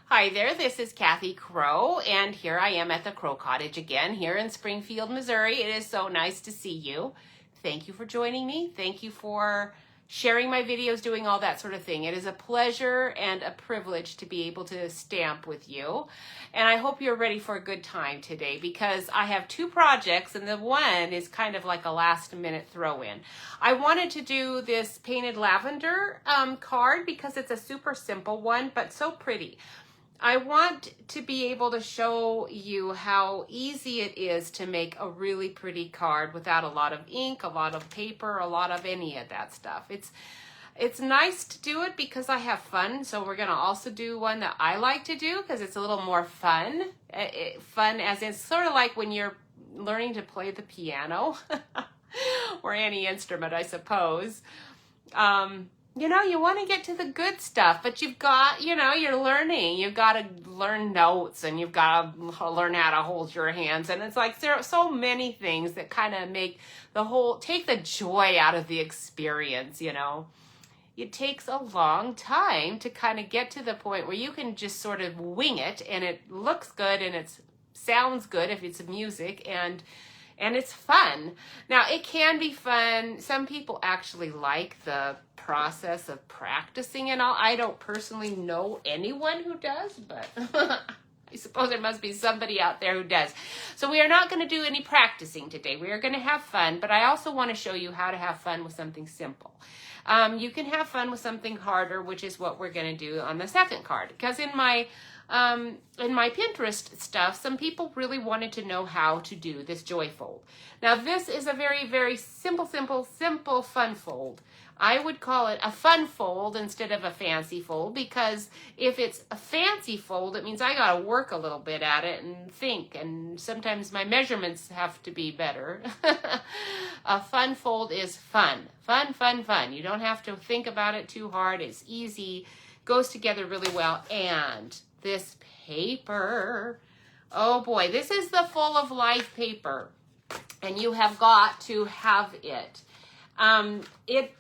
Hi there, this is Kathy Crow, and here I am at the Crow Cottage again, here in Springfield, Missouri. It is so nice to see you. Thank you for joining me. Thank you for sharing my videos, doing all that sort of thing. It is a pleasure and a privilege to be able to stamp with you. And I hope you're ready for a good time today because I have two projects and the one is kind of like a last minute throw in. I wanted to do this Painted Lavender card because it's a super simple one, but so pretty. I want to be able to show you how easy it is to make a really pretty card without a lot of ink, a lot of paper, a lot of any of that stuff. It's nice to do it because I have fun, so we're going to also do one that I like to do because it's a little more fun. Fun as in sort of like when you're learning to play the piano or any instrument, I suppose. You know, you want to get to the good stuff, but you've got, you know, you're learning. You've got to learn notes and you've got to learn how to hold your hands. And it's like there are so many things that kind of make take the joy out of the experience, you know. It takes a long time to kind of get to the point where you can just sort of wing it and it looks good and it sounds good if it's music and it's fun. Now, it can be fun. Some people actually like the process of practicing and all. I don't personally know anyone who does, but I suppose there must be somebody out there who does. So we are not going to do any practicing today. We are going to have fun, but I also want to show you how to have fun with something simple. You can have fun with something harder, which is what we're going to do on the second card. Because in my Pinterest stuff, some people really wanted to know how to do this joy fold. Now, this is a very, very simple fun fold. I would call it a fun fold instead of a fancy fold because if it's a fancy fold, it means I got to work a little bit at it and think, and sometimes my measurements have to be better. A fun fold is fun. Fun. You don't have to think about it too hard. It's easy, goes together really well, and this paper, oh boy, this is the Full of Life paper, and you have got to have it.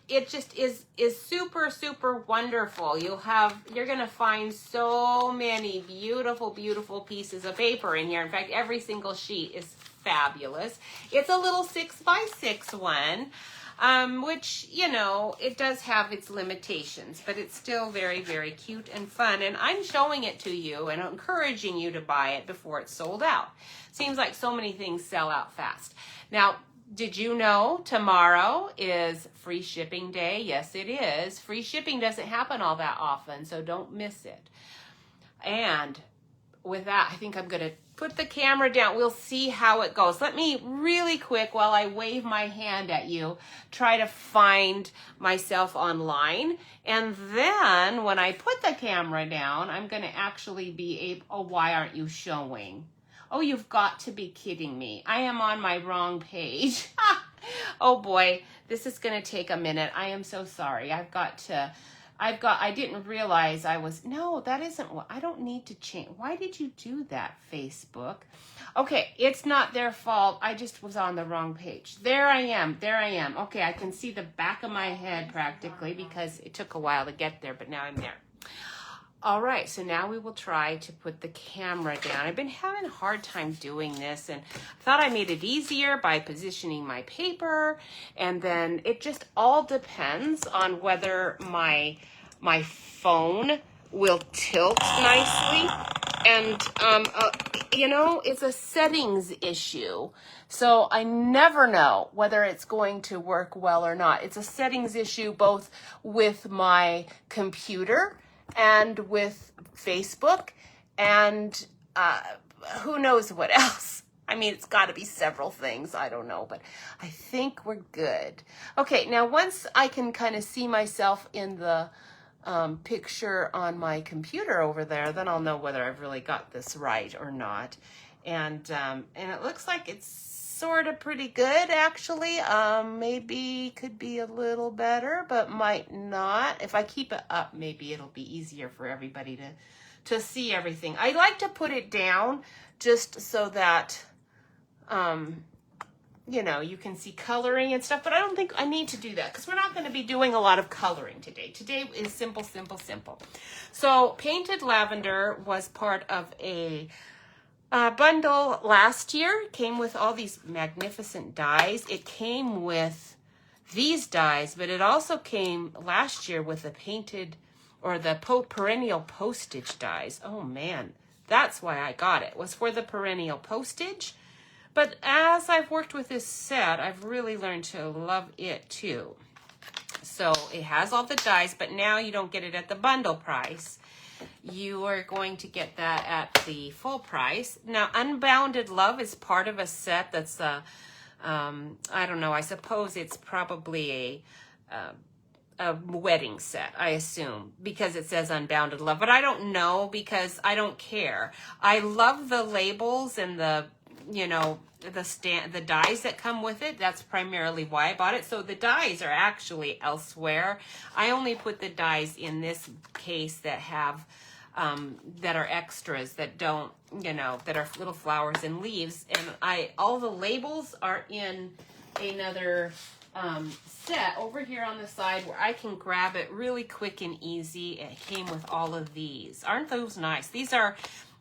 It just is super wonderful. You're gonna find so many beautiful pieces of paper in here. In fact, every single sheet is fabulous. It's a little 6x6 one. Which, you know, it does have its limitations, but it's still very, very cute and fun. And I'm showing it to you and encouraging you to buy it before it's sold out. Seems like so many things sell out fast. Now, did you know tomorrow is free shipping day? Yes, it is. Free shipping doesn't happen all that often, so don't miss it. And with that, I think I'm going to put the camera down. We'll see how it goes. Let me really quick, while I wave my hand at you, try to find myself online. And then when I put the camera down, I'm going to actually be able, oh, why aren't you showing? Oh, you've got to be kidding me. I am on my wrong page. Oh boy, this is going to take a minute. I am so sorry. I didn't realize no, that isn't what, I don't need to change. Why did you do that, Facebook? Okay, it's not their fault. I just was on the wrong page. There I am. Okay, I can see the back of my head practically because it took a while to get there, but now I'm there. All right, so now we will try to put the camera down. I've been having a hard time doing this and thought I made it easier by positioning my paper. And then it just all depends on whether my phone will tilt nicely. And, you know, it's a settings issue. So I never know whether it's going to work well or not. It's a settings issue both with my computer and with Facebook, and who knows what else. I mean, it's got to be several things. I don't know, but I think we're good. Okay, now once I can kind of see myself in the picture on my computer over there, then I'll know whether I've really got this right or not. And it looks like it's sort of pretty good, actually. Maybe could be a little better, but might not. If I keep it up, maybe it'll be easier for everybody to see everything. I like to put it down just so that you know, you can see coloring and stuff, but I don't think I need to do that because we're not going to be doing a lot of coloring today. Today is simple, simple, simple. So Painted Lavender was part of a bundle last year. It came with all these magnificent dies. It came with these dies, but it also came last year with the painted or the perennial postage dies. Oh man, that's why I got it, was for the perennial postage. But as I've worked with this set, I've really learned to love it too. So it has all the dies, but now you don't get it at the bundle price. You are going to get that at the full price. Now, Unbounded Love is part of a set that's, I don't know, I suppose it's probably a wedding set, I assume, because it says Unbounded Love. But I don't know because I don't care. I love the labels and the, you know, the dies that come with it. That's primarily why I bought it. So the dies are actually elsewhere. I only put the dies in this case that have that are extras, that don't, you know, that are little flowers and leaves. And all the labels are in another set over here on the side where I can grab it really quick and easy. It came with all of these. Aren't those nice? These are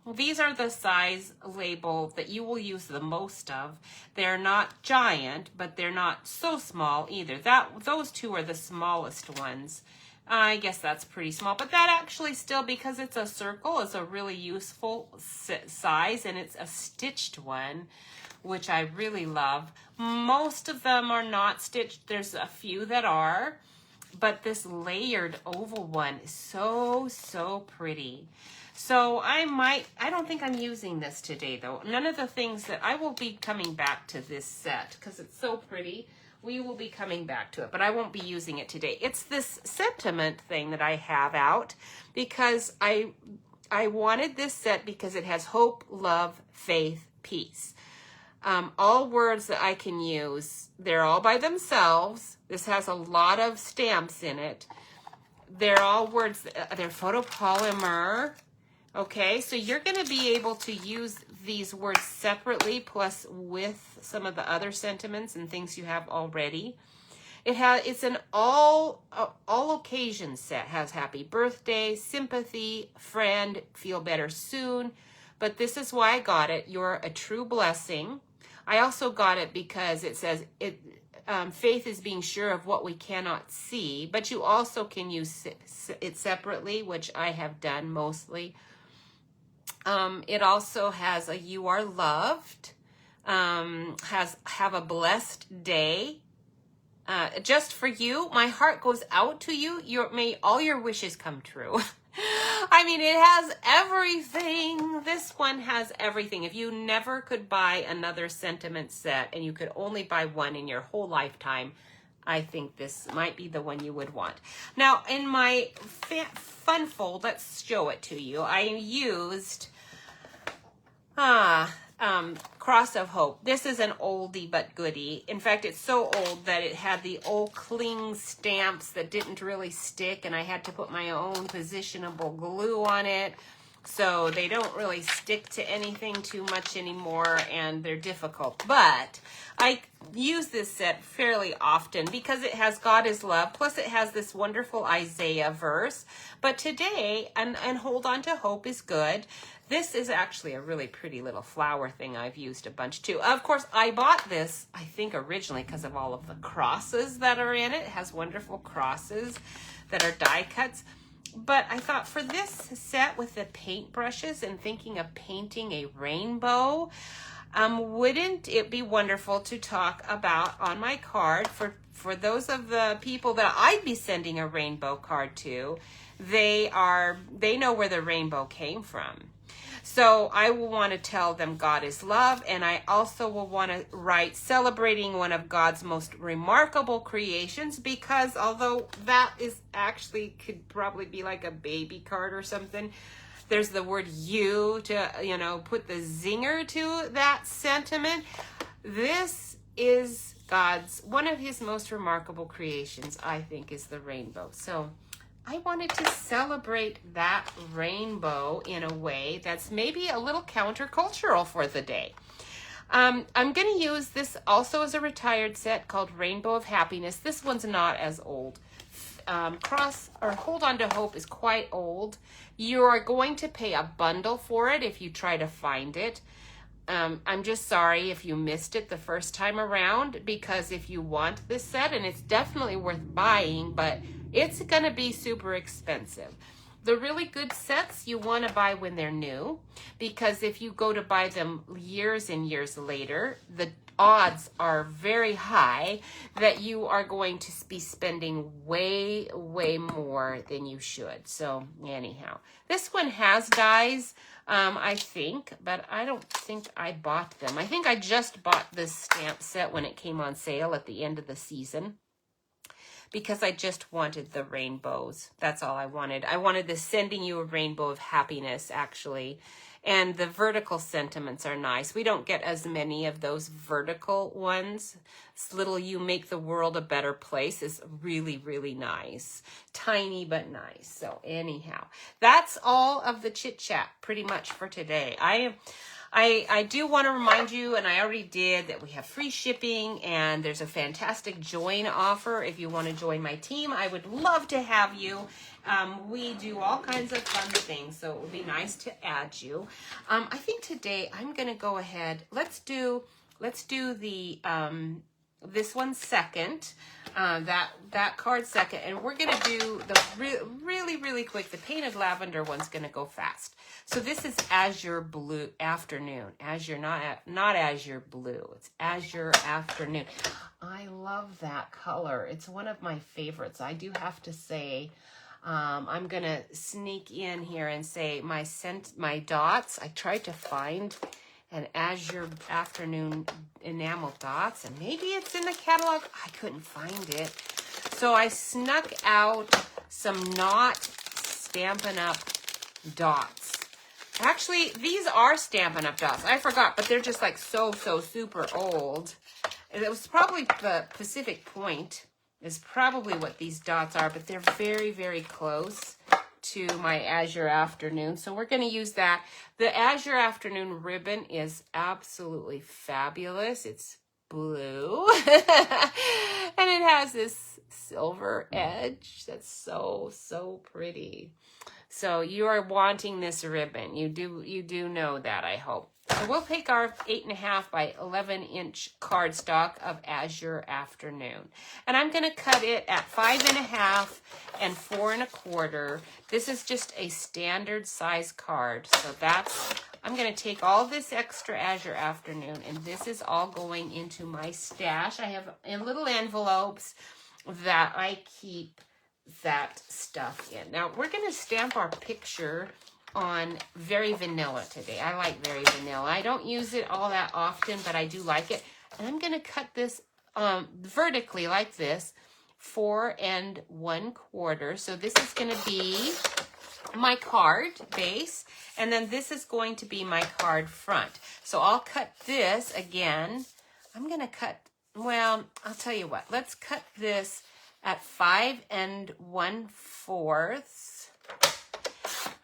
the size label that you will use the most of. They're not giant, but they're not so small either. Those two are the smallest ones. I guess that's pretty small, but that actually still, because it's a circle, is a really useful size, and it's a stitched one, which I really love. Most of them are not stitched. There's a few that are, but this layered oval one is so, so pretty. So I don't think I'm using this today though. None of the things that I will be coming back to this set because it's so pretty. We will be coming back to it, but I won't be using it today. It's this sentiment thing that I have out because I wanted this set because it has hope, love, faith, peace. All words that I can use. They're all by themselves. This has a lot of stamps in it. They're all words, they're photopolymer. Okay, so you're going to be able to use these words separately, plus with some of the other sentiments and things you have already. It's an all occasion set. Has happy birthday, sympathy, friend, feel better soon. But this is why I got it. You're a true blessing. I also got it because it says faith is being sure of what we cannot see, but you also can use it separately, which I have done mostly. It also has a you are loved, have a blessed day. Just for you, my heart goes out to you. May all your wishes come true. I mean, it has everything. This one has everything. If you never could buy another sentiment set and you could only buy one in your whole lifetime, I think this might be the one you would want. Now, in my fun fold, let's show it to you. I used Cross of Hope. This is an oldie but goodie. In fact, it's so old that it had the old cling stamps that didn't really stick, and I had to put my own positionable glue on it. So they don't really stick to anything too much anymore, and they're difficult. But I use this set fairly often because it has God is love, plus it has this wonderful Isaiah verse. But today, and hold on to hope is good. This is actually a really pretty little flower thing I've used a bunch too. Of course, I bought this, I think originally because of all of the crosses that are in it. It has wonderful crosses that are die cuts. But I thought for this set with the paintbrushes and thinking of painting a rainbow, wouldn't it be wonderful to talk about on my card for those of the people that I'd be sending a rainbow card to, they know where the rainbow came from. So I will want to tell them God is love, and I also will want to write celebrating one of God's most remarkable creations, because although that is actually could probably be like a baby card or something, there's the word you to, put the zinger to that sentiment. This is God's, one of his most remarkable creations, I think, is the rainbow. So I wanted to celebrate that rainbow in a way that's maybe a little countercultural for the day. I'm going to use this also as a retired set called Rainbow of Happiness. This one's not as old. Hold On to Hope is quite old. You are going to pay a bundle for it if you try to find it. I'm just sorry if you missed it the first time around, because if you want this set, and it's definitely worth buying, but it's going to be super expensive. The really good sets you want to buy when they're new, because if you go to buy them years and years later, the odds are very high that you are going to be spending way, way more than you should. So anyhow, this one has dies, I think, but I don't think I bought them. I think I just bought this stamp set when it came on sale at the end of the season, because I just wanted the rainbows. That's all I wanted. I wanted the Sending You a Rainbow of Happiness, actually. And the vertical sentiments are nice. We don't get as many of those vertical ones. This little You Make the World a Better Place is really, really nice. Tiny but nice. So anyhow, that's all of the chit chat pretty much for today. I do want to remind you, and I already did, that we have free shipping and there's a fantastic join offer. If you want to join my team, I would love to have you. We do all kinds of fun things, so it would be nice to add you. I think today I'm going to go ahead. Let's do the this one second, that card second, and we're going to do the really quick. The Painted Lavender one's going to go fast. So this is Azure Blue Afternoon. Azure, not Azure Blue. It's Azure Afternoon. I love that color. It's one of my favorites. I do have to say, I'm going to sneak in here and say my dots. I tried to find an Azure Afternoon enamel dots, and maybe it's in the catalog. I couldn't find it. So I snuck out some not Stampin' Up dots. Actually, these are Stampin' Up dots. I forgot, but they're just like so super old. It was probably the Pacific Point is probably what these dots are, but they're very, very close to my Azure Afternoon. So we're going to use that. The Azure Afternoon ribbon is absolutely fabulous. It's blue. And it has this silver edge that's so pretty. So you are wanting this ribbon. You do know that, I hope. So we'll take our 8.5 by 11-inch cardstock of Azure Afternoon. And I'm going to cut it at 5.5 and 4 1/4. This is just a standard size card. So I'm going to take all this extra Azure Afternoon, and this is all going into my stash. I have in little envelopes that I keep that stuff in. Now we're going to stamp our picture on Very Vanilla today. I like Very Vanilla. I don't use it all that often, but I do like it. And I'm going to cut this vertically like this, 4 1/4. So this is going to be my card base, and then this is going to be my card front. So I'll cut this again. I'm going to cut, well, I'll tell you what. Let's cut this at 5 1/4.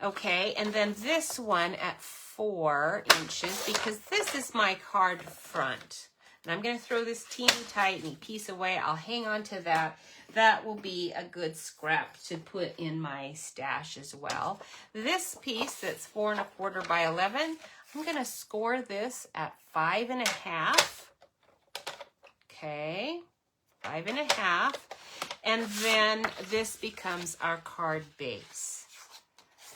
Okay, and then this one at 4 inches, because this is my card front. And I'm going to throw this teeny tiny piece away. I'll hang on to that. That will be a good scrap to put in my stash as well. This piece that's 4 1/4 by 11, I'm going to score this at 5 1/2. Okay, 5 1/2. And then this becomes our card base.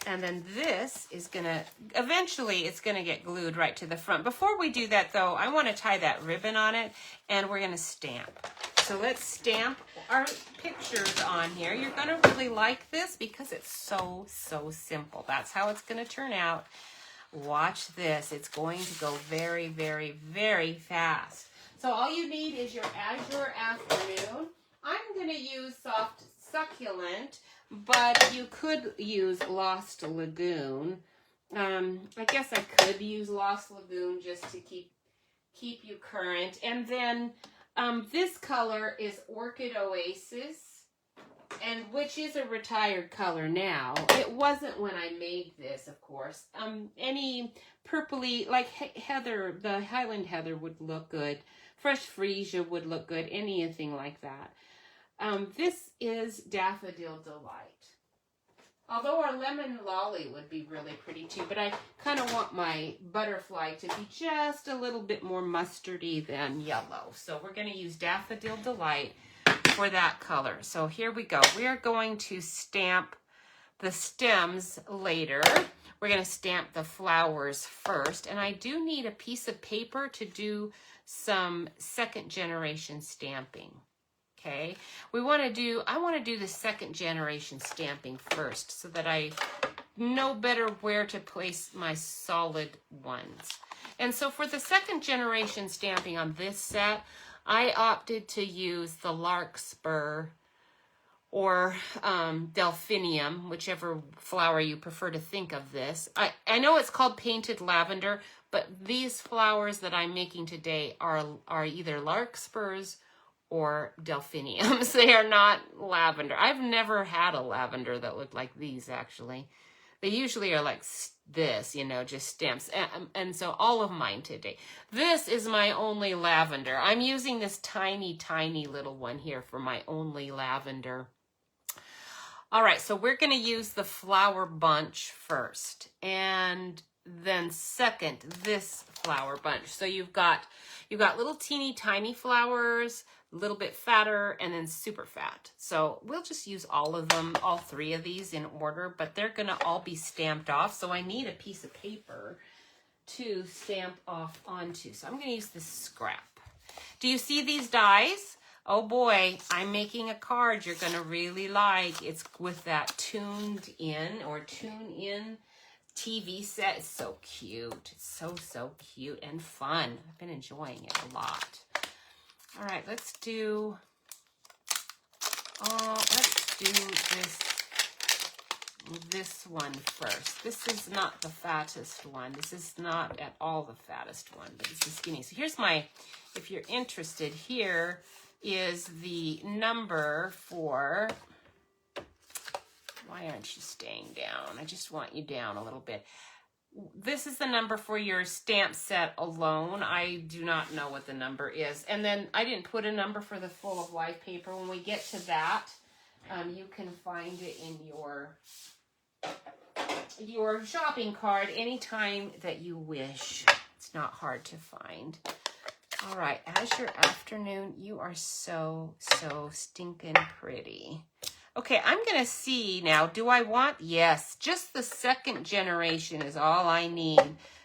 And then this is going to, eventually it's going to get glued right to the front. Before we do that though, I want to tie that ribbon on it, and we're going to stamp. So let's stamp our pictures on here. You're going to really like this because it's so simple. That's how it's going to turn out. Watch this. It's going to go very, very, very fast. So all you need is your Azure Afternoon. I'm going to use Soft Succulent, but you could use Lost Lagoon. I guess I could use Lost Lagoon just to keep you current. And then this color is Orchid Oasis, and which is a retired color now. It wasn't when I made this, of course. Any purpley, like heather, the Highland heather would look good. Fresh freesia would look good. Anything like that. This is Daffodil Delight. Although our lemon lolly would be really pretty too, but I kind of want my butterfly to be just a little bit more mustardy than yellow. So we're going to use Daffodil Delight for that color. So here we go. We are going to stamp the stems later. We're going to stamp the flowers first. And I do need a piece of paper to do some second generation stamping. Okay, I want to do the second generation stamping first so that I know better where to place my solid ones. And so for the second generation stamping on this set, I opted to use the Larkspur or Delphinium, whichever flower you prefer to think of this. I know it's called Painted Lavender, but these flowers that I'm making today are either Larkspurs or delphiniums. They are not lavender. I've never had a lavender that looked like these, actually. They usually are like this, you know, just stamps. And so all of mine today. This is my only lavender. I'm using this tiny, tiny little one here for my only lavender. All right, so we're going to use the flower bunch first. And then second, this flower bunch. So you've got little teeny tiny flowers, a little bit fatter, and then super fat. So we'll just use all of them, all three of these in order, but they're gonna all be stamped off. So I need a piece of paper to stamp off onto. So I'm gonna use this scrap. Do you see these dies? Oh boy, I'm making a card you're gonna really like. It's with that tuned in or tune in TV set. It's so cute. It's so cute and fun. I've been enjoying it a lot. All right, let's do this one first. This is not the fattest one. This is not at all the fattest one, but it's the skinny. So here's my, if you're interested, here is the number for, why aren't you staying down? I just want you down a little bit. This is the number for your stamp set alone. I do not know what the number is. And then I didn't put a number for the Full of Life paper. When we get to that, you can find it in your shopping cart anytime that you wish. It's not hard to find. All right, as your afternoon, you are so stinking pretty. Okay, I'm going to see now, do I want, yes, just the second generation is all I need.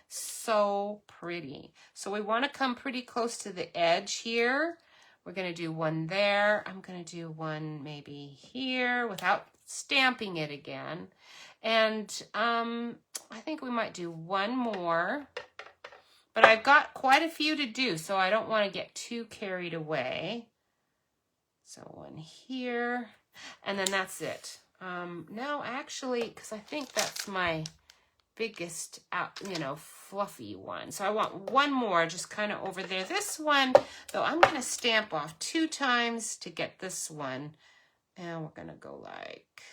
So pretty. So we want to come pretty close to the edge here. We're going to do one there. I'm going to do one maybe here without stamping it again. And I think we might do one more. But I've got quite a few to do, so I don't want to get too carried away. So one here. And then that's it. No, actually, because I think that's my biggest, fluffy one. So I want one more just kind of over there. This one, though, I'm going to stamp off 2 times to get this one. And we're going to go like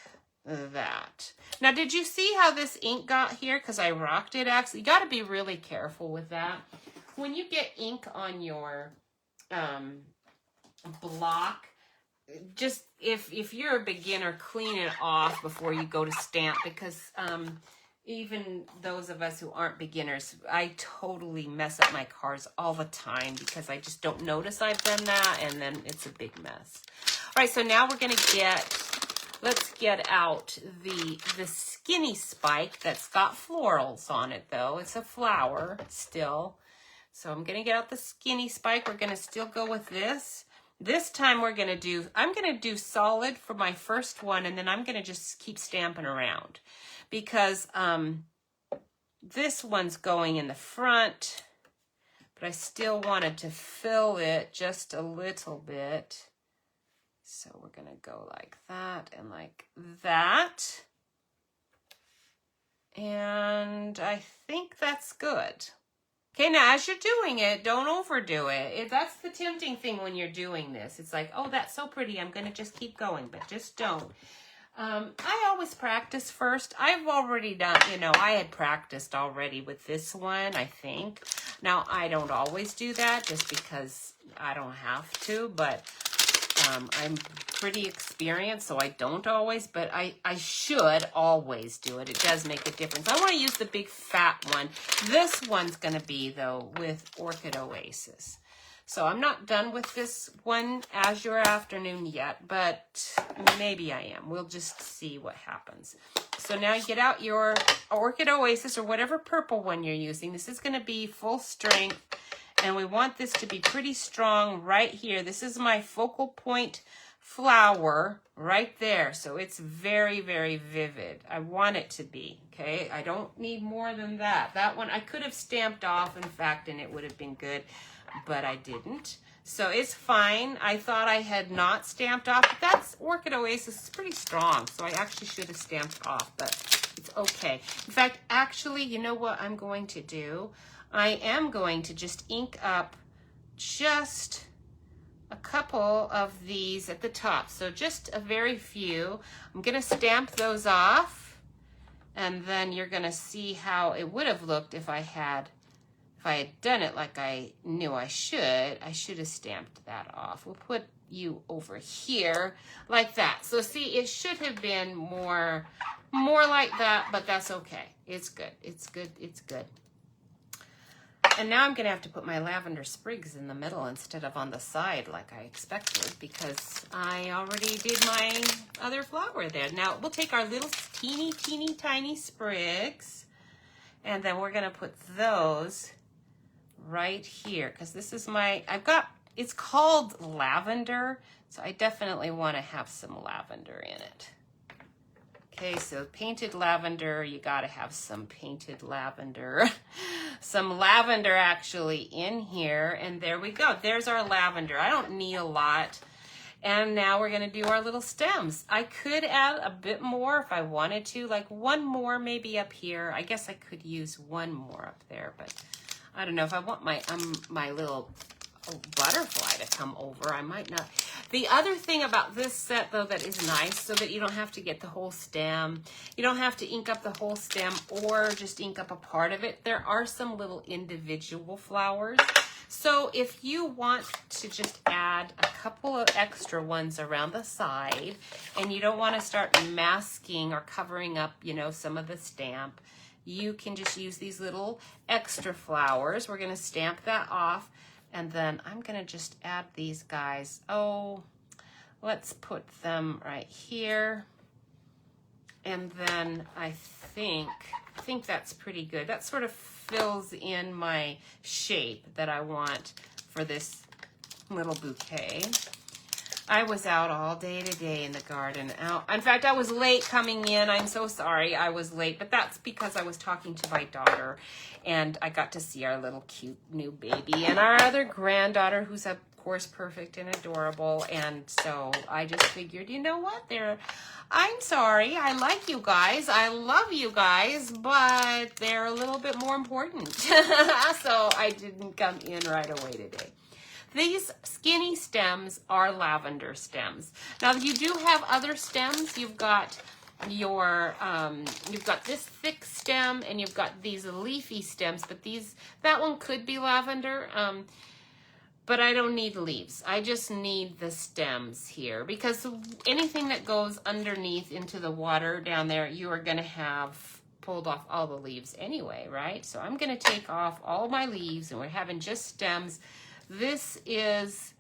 that. Now, did you see how this ink got here? Because I rocked it, actually. You got to be really careful with that. When you get ink on your block, just if you're a beginner, clean it off before you go to stamp, because even those of us who aren't beginners, I totally mess up my cards all the time because I just don't notice I've done that, and then it's a big mess. All right, so now we're gonna let's get out the skinny spike that's got florals on it, though. It's a flower still. So I'm gonna get out the skinny spike. We're gonna still go with this. This time I'm going to do solid for my first one, and then I'm going to just keep stamping around because this one's going in the front, but I still wanted to fill it just a little bit. So we're going to go like that and like that. And I think that's good. Okay, now as you're doing it, don't overdo it. That's the tempting thing when you're doing this. It's like, oh, that's so pretty. I'm going to just keep going, but just don't. I always practice first. I've already done, I had practiced already with this one, I think. Now, I don't always do that just because I don't have to, but I'm pretty experienced, so I don't always, but I should always do it. It does make a difference. I want to use the big fat one. This one's going to be, though, with Orchid Oasis. So I'm not done with this one Azure Afternoon yet, but maybe I am. We'll just see what happens. So now you get out your Orchid Oasis or whatever purple one you're using. This is going to be full strength, and we want this to be pretty strong right here. This is my focal point flower right there. So it's very, very vivid. I want it to be, okay? I don't need more than that. That one I could have stamped off, in fact, and it would have been good, but I didn't. So it's fine. I thought I had not stamped off, but that's Orchid Oasis. It's pretty strong, so I actually should have stamped off, but it's okay. In fact, actually, you know what I'm going to do? I am going to just ink up just a couple of these at the top. So just a very few. I'm going to stamp those off, and then you're going to see how it would have looked if I had done it like I knew I should have stamped that off. We'll put you over here like that. So see, it should have been more like that, but that's okay. It's good. It's good. It's good. And now I'm going to have to put my lavender sprigs in the middle instead of on the side like I expected, because I already did my other flower there. Now we'll take our little teeny tiny sprigs, and then we're going to put those right here, because this is it's called lavender, so I definitely want to have some lavender in it. Okay, so painted lavender, you got to have some painted lavender. Some lavender actually in here, and there we go. There's our lavender. I don't need a lot. And now we're going to do our little stems. I could add a bit more if I wanted to, like one more maybe up here. I guess I could use one more up there, but I don't know if I want my little butterfly to come over. I might not. The other thing about this set, though, that is nice, so that you don't have to get the whole stem, you don't have to ink up the whole stem or just ink up a part of it. There are some little individual flowers. So if you want to just add a couple of extra ones around the side, and you don't want to start masking or covering up, some of the stamp, you can just use these little extra flowers. We're going to stamp that off. And then I'm going to just add these guys. Oh, let's put them right here. And then I think that's pretty good. That sort of fills in my shape that I want for this little bouquet. I was out all day today in the garden. In fact, I was late coming in. I'm so sorry I was late, but that's because I was talking to my daughter, and I got to see our little cute new baby and our other granddaughter, who's of course perfect and adorable. And so I just figured, you know what? I'm sorry. I like you guys. I love you guys, but they're a little bit more important. So I didn't come in right away today. These skinny stems are lavender stems. Now you do have other stems. You've got you've got this thick stem, and you've got these leafy stems, but that one could be lavender. But I don't need leaves. I just need the stems here, because anything that goes underneath into the water down there, you are going to have pulled off all the leaves anyway, right? So I'm going to take off all my leaves, and we're having just stems. This is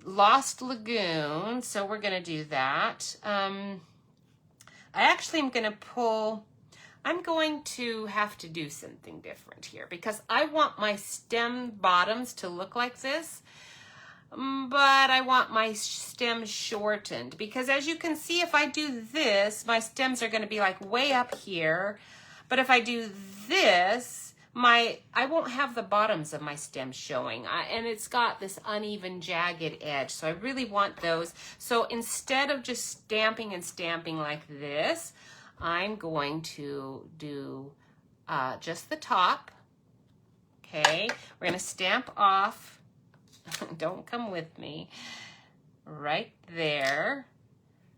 Lost Lagoon, so we're going to do that. I actually am going to have to do something different here, because I want my stem bottoms to look like this, but I want my stems shortened, because as you can see, if I do this, my stems are going to be like way up here, but if I do this, I won't have the bottoms of my stem showing, and it's got this uneven jagged edge, so I really want those. So instead of just stamping and stamping like this, I'm going to do just the top, Okay, we're gonna stamp off, don't come with me, right there.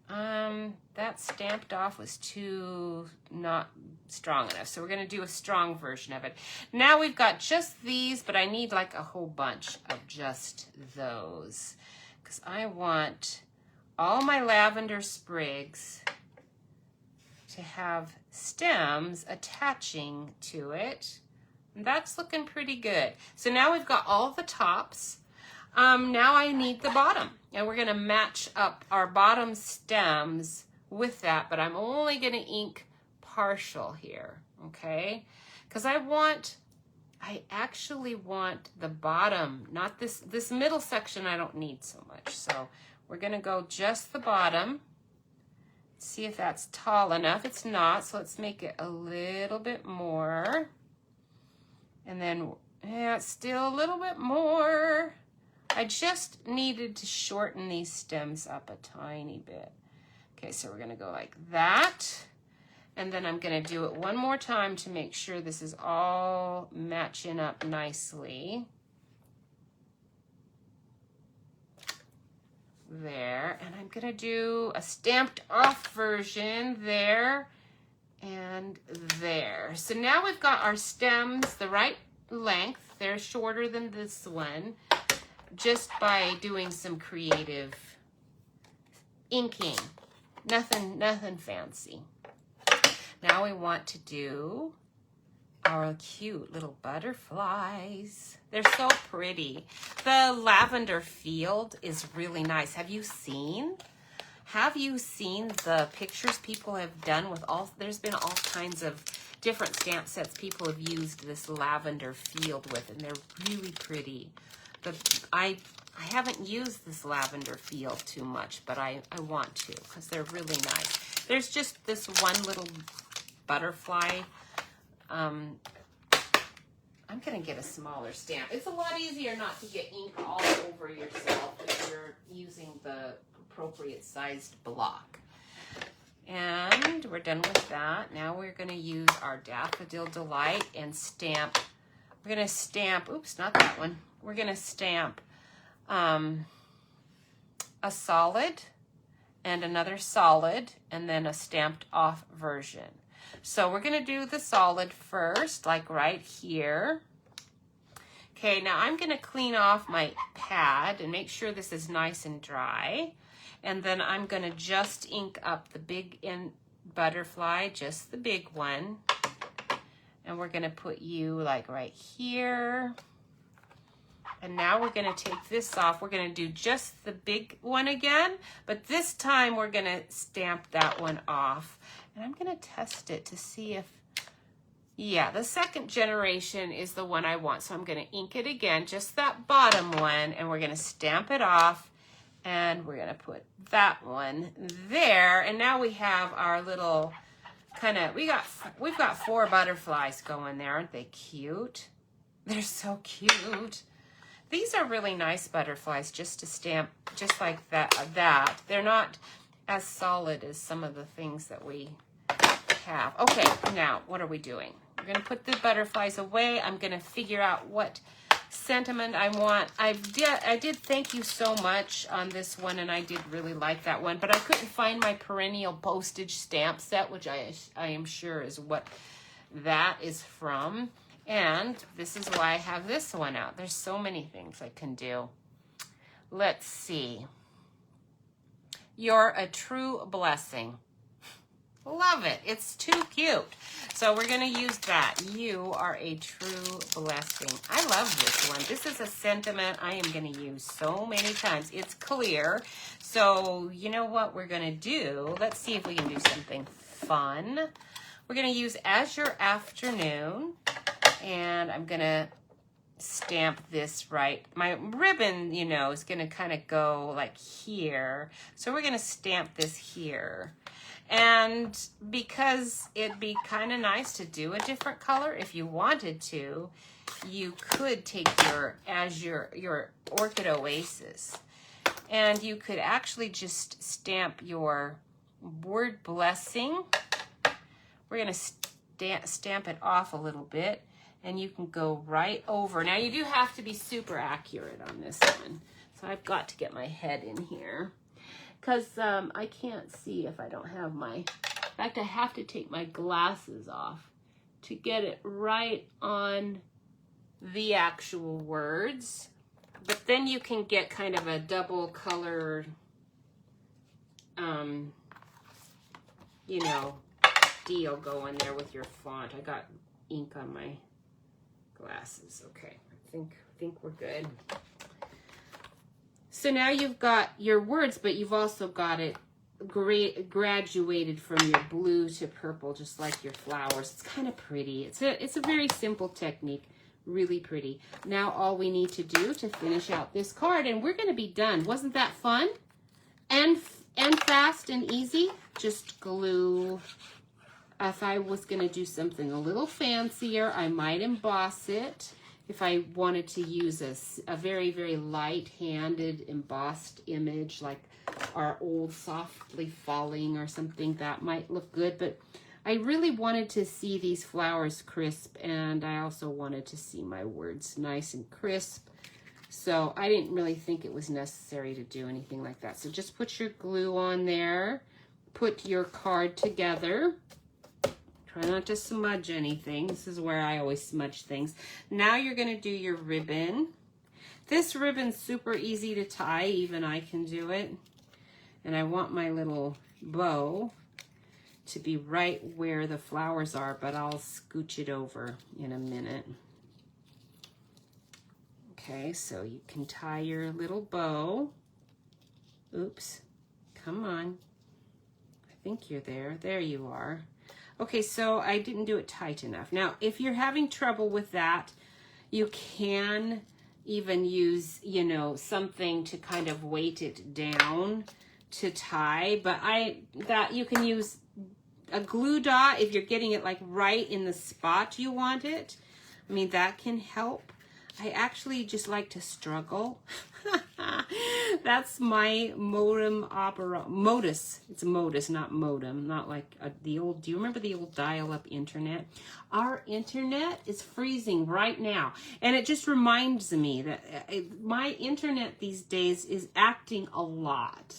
That stamped off was too not strong enough, so we're gonna do a strong version of it. Now we've got just these, but I need like a whole bunch of just those, because I want all my lavender sprigs to have stems attaching to it. That's looking pretty good. So now we've got all the tops. Now I need the bottom, and we're gonna match up our bottom stems with that, but I'm only gonna ink partial here, okay? Because I actually want the bottom, not this middle section I don't need so much. So we're gonna go just the bottom. See if that's tall enough. It's not, so let's make it a little bit more. And then, yeah, still a little bit more. I just needed to shorten these stems up a tiny bit. Okay, so we're gonna go like that. And then I'm gonna do it one more time to make sure this is all matching up nicely. There, and I'm gonna do a stamped off version there and there. So now we've got our stems the right length. They're shorter than this one, just by doing some creative inking. Nothing fancy. Now we want to do our cute little butterflies. They're so pretty. The lavender field is really nice. Have you seen the pictures people have done with there's been all kinds of different stamp sets people have used this lavender field with, and they're really pretty. I haven't used this lavender field too much, but I want to, because they're really nice. There's just this one little butterfly. I'm gonna get a smaller stamp. It's a lot easier not to get ink all over yourself if you're using the appropriate sized block. And we're done with that. Now we're gonna use our Daffodil Delight and stamp. We're gonna stamp, oops, not that one. We're gonna stamp a solid and another solid, and then a stamped off version. So we're gonna do the solid first, like right here. Okay, now I'm gonna clean off my pad and make sure this is nice and dry. And then I'm gonna just ink up the big butterfly, just the big one. And we're gonna put you like right here. And now we're gonna take this off. We're gonna do just the big one again, but this time we're gonna stamp that one off. And I'm gonna test it to see if, yeah, the second generation is the one I want. So I'm gonna ink it again, just that bottom one, and we're gonna stamp it off, and we're gonna put that one there. And now we have our little kind of, we've got 4 butterflies going there. Aren't they cute? They're so cute. These are really nice butterflies just to stamp, just like that. They're not as solid as some of the things that we have. Okay, now what are we doing? We're gonna put the butterflies away. I'm gonna figure out what sentiment I want. I did thank you so much on this one, and I did really like that one, but I couldn't find my perennial postage stamp set, which I am sure is what that is from. And this is why I have this one out. There's so many things I can do. Let's see. You're a true blessing. Love it. It's too cute. So we're going to use that. You are a true blessing. I love this one. This is a sentiment I am going to use so many times. It's clear. So you know what we're going to do? Let's see if we can do something fun. We're going to use Azure Afternoon. And I'm going to stamp this right. My ribbon, you know, is going to kind of go like here. So we're going to stamp this here. And because it'd be kind of nice to do a different color, if you wanted to, you could take your Azure, your Orchid Oasis, and you could actually just stamp your word blessing. We're going to stamp it off a little bit. and you can go right over. Now you do have to be super accurate on this one. So I've got to get my head in here because I can't see if I don't have my, in fact, I have to take my glasses off to get it right on the actual words. But then you can get kind of a double color, you know, deal going there with your font. I got ink on my glasses. Okay, I think we're good. So now you've got your words, but you've also got it graduated from your blue to purple, just like your flowers. It's kind of pretty. It's a very simple technique, really pretty. Now all we need to do to finish out this card, and we're going to be done. Wasn't that fun? And fast and easy. Just glue. If I was going to do something a little fancier, I might emboss it. If I wanted to use a very, very light-handed embossed image, like our old Softly Falling or something, that might look good. But I really wanted to see these flowers crisp, and I also wanted to see my words nice and crisp. So I didn't really think it was necessary to do anything like that. So just put your glue on there. Put your card together. Try not to smudge anything. This is where I always smudge things. Now you're going to do your ribbon. This ribbon's super easy to tie. Even I can do it. And I want my little bow to be right where the flowers are, but I'll scooch it over in a minute. Okay, so you can tie your little bow. Oops. Come on. I think you're there. There you are. Okay, so I didn't do it tight enough. Now, if you're having trouble with that, you can even use, you know, something to kind of weight it down to tie. But you can use a glue dot if you're getting it like right in the spot you want it. I mean, that can help. I actually just like to struggle. That's my modus. It's a modus, not modem. Not like the old, do you remember the old dial-up internet? Our internet is freezing right now. And it just reminds me that my internet these days is acting a lot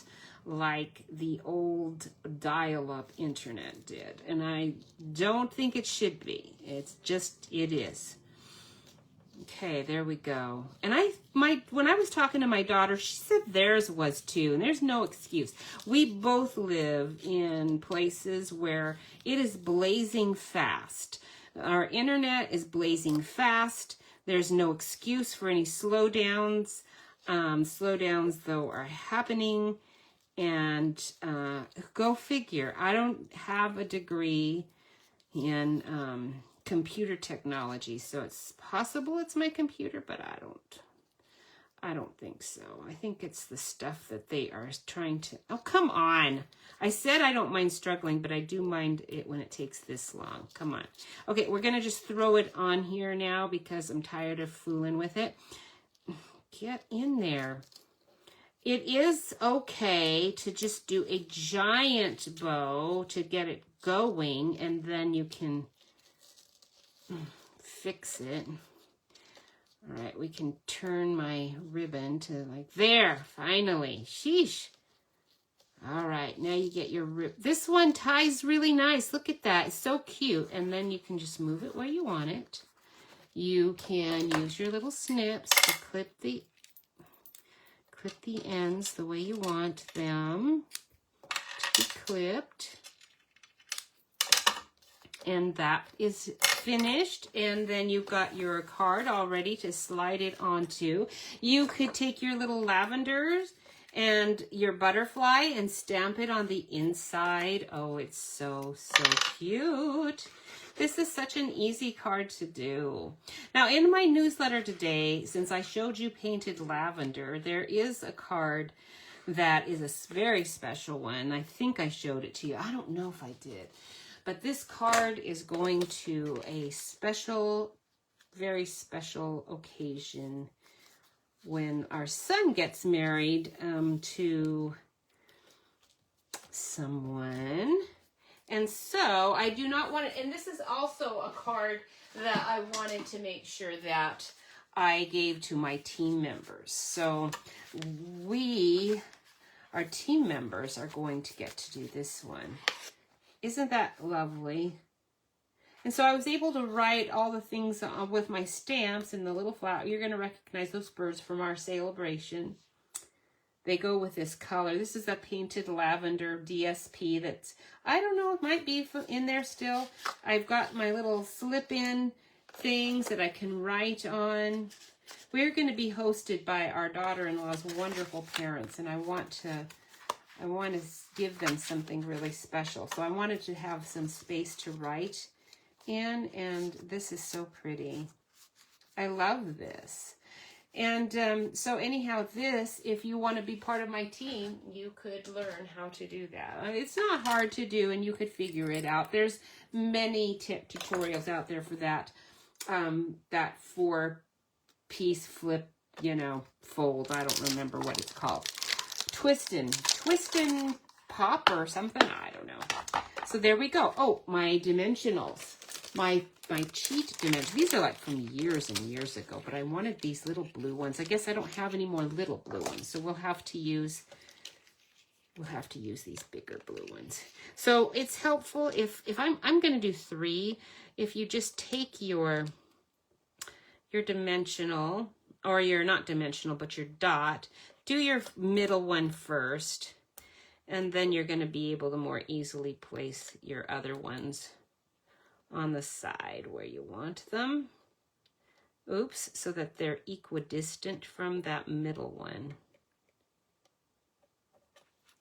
like the old dial-up internet did. And I don't think it should be. It's just, it is. Okay, there we go. And when I was talking to my daughter, she said theirs was too, and there's no excuse. We both live in places where it is blazing fast. Our internet is blazing fast. There's no excuse for any slowdowns. Slowdowns, though, are happening. And go figure. I don't have a degree in computer technology, so it's possible it's my computer, but I don't think so. I think it's the stuff that they are trying to, oh, come on. I said I don't mind struggling, but I do mind it when it takes this long. Come on. Okay, we're going to just throw it on here now because I'm tired of fooling with it. Get in there. It is okay to just do a giant bow to get it going, and then you can fix it. All right, we can turn my ribbon to like there, finally. Sheesh. All right, now you get your ribbon. This one ties really nice. Look at that. It's so cute. And then you can just move it where you want it. You can use your little snips to clip the ends the way you want them to be clipped. And that is finished. And then you've got your card all ready to slide it onto. You could take your little lavenders and your butterfly and stamp it on the inside. Oh, it's so, so cute. This is such an easy card to do. Now, in my newsletter today, since I showed you Painted Lavender, there is a card that is a very special one. I think I showed it to you. I don't know if I did. But this card is going to a special, very special occasion when our son gets married to someone. And so I do not want to, and this is also a card that I wanted to make sure that I gave to my team members. So our team members are going to get to do this one. Isn't that lovely? And so I was able to write all the things with my stamps and the little flower. You're going to recognize those birds from our celebration. They go with this color. This is a Painted Lavender DSP that's, I don't know, it might be in there still. I've got my little slip-in things that I can write on. We're going to be hosted by our daughter-in-law's wonderful parents, and I want to give them something really special. So I wanted to have some space to write in, and this is so pretty. I love this. And so anyhow, this, if you want to be part of my team, you could learn how to do that. It's not hard to do, and you could figure it out. There's many tutorials out there for that, that 4-piece flip, fold. I don't remember what it's called. Twist and pop or something. I don't know. So there we go. Oh, my dimensionals. My cheat dimensions. These are like from years and years ago, but I wanted these little blue ones. I guess I don't have any more little blue ones, so we'll have to use these bigger blue ones. So it's helpful if I'm going to do 3. If you just take your dimensional, or your not dimensional, but your dot, do your middle one first, and then you're going to be able to more easily place your other ones on the side where you want them. Oops, so that they're equidistant from that middle one.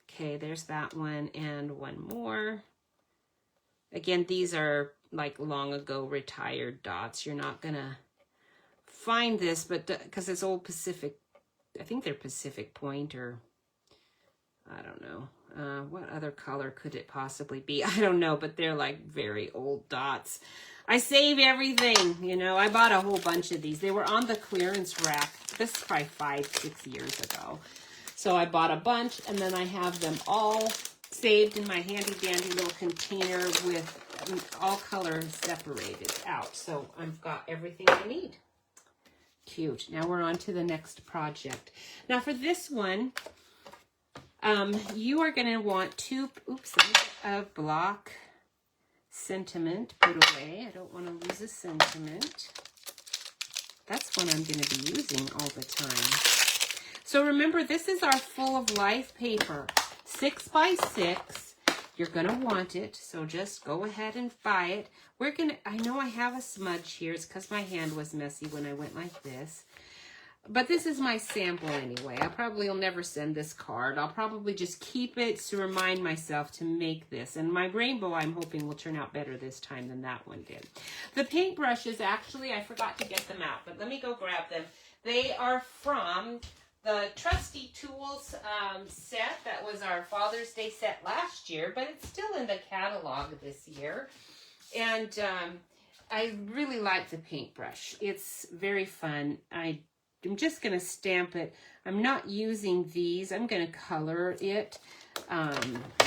Okay, there's that one, and one more. Again, these are like long ago retired dots. You're not gonna find this, but because it's old Pacific, I think they're Pacific Point, or I don't know. What other color could it possibly be? I don't know, but they're like very old dots. I save everything, I bought a whole bunch of these. They were on the clearance rack. This is probably 5-6 years ago. So I bought a bunch, and then I have them all saved in my handy dandy little container with all colors separated out. So I've got everything I need. Cute. Now we're on to the next project. Now for this one, you are going to want 2, of block sentiment put away. I don't want to lose a sentiment. That's what I'm going to be using all the time. So remember, this is our full of life paper, 6 by 6. You're going to want it, so just go ahead and buy it. I know I have a smudge here. It's because my hand was messy when I went like this. But this is my sample anyway. I probably will never send this card. I'll probably just keep it to remind myself to make this. And my rainbow, I'm hoping, will turn out better this time than that one did. The paintbrushes, actually, I forgot to get them out, but let me go grab them. They are from the Trusty Tools set. That was our Father's Day set last year, but it's still in the catalog this year. And I really like the paintbrush. It's very fun. I'm just going to stamp it. I'm not using these. I'm going to color it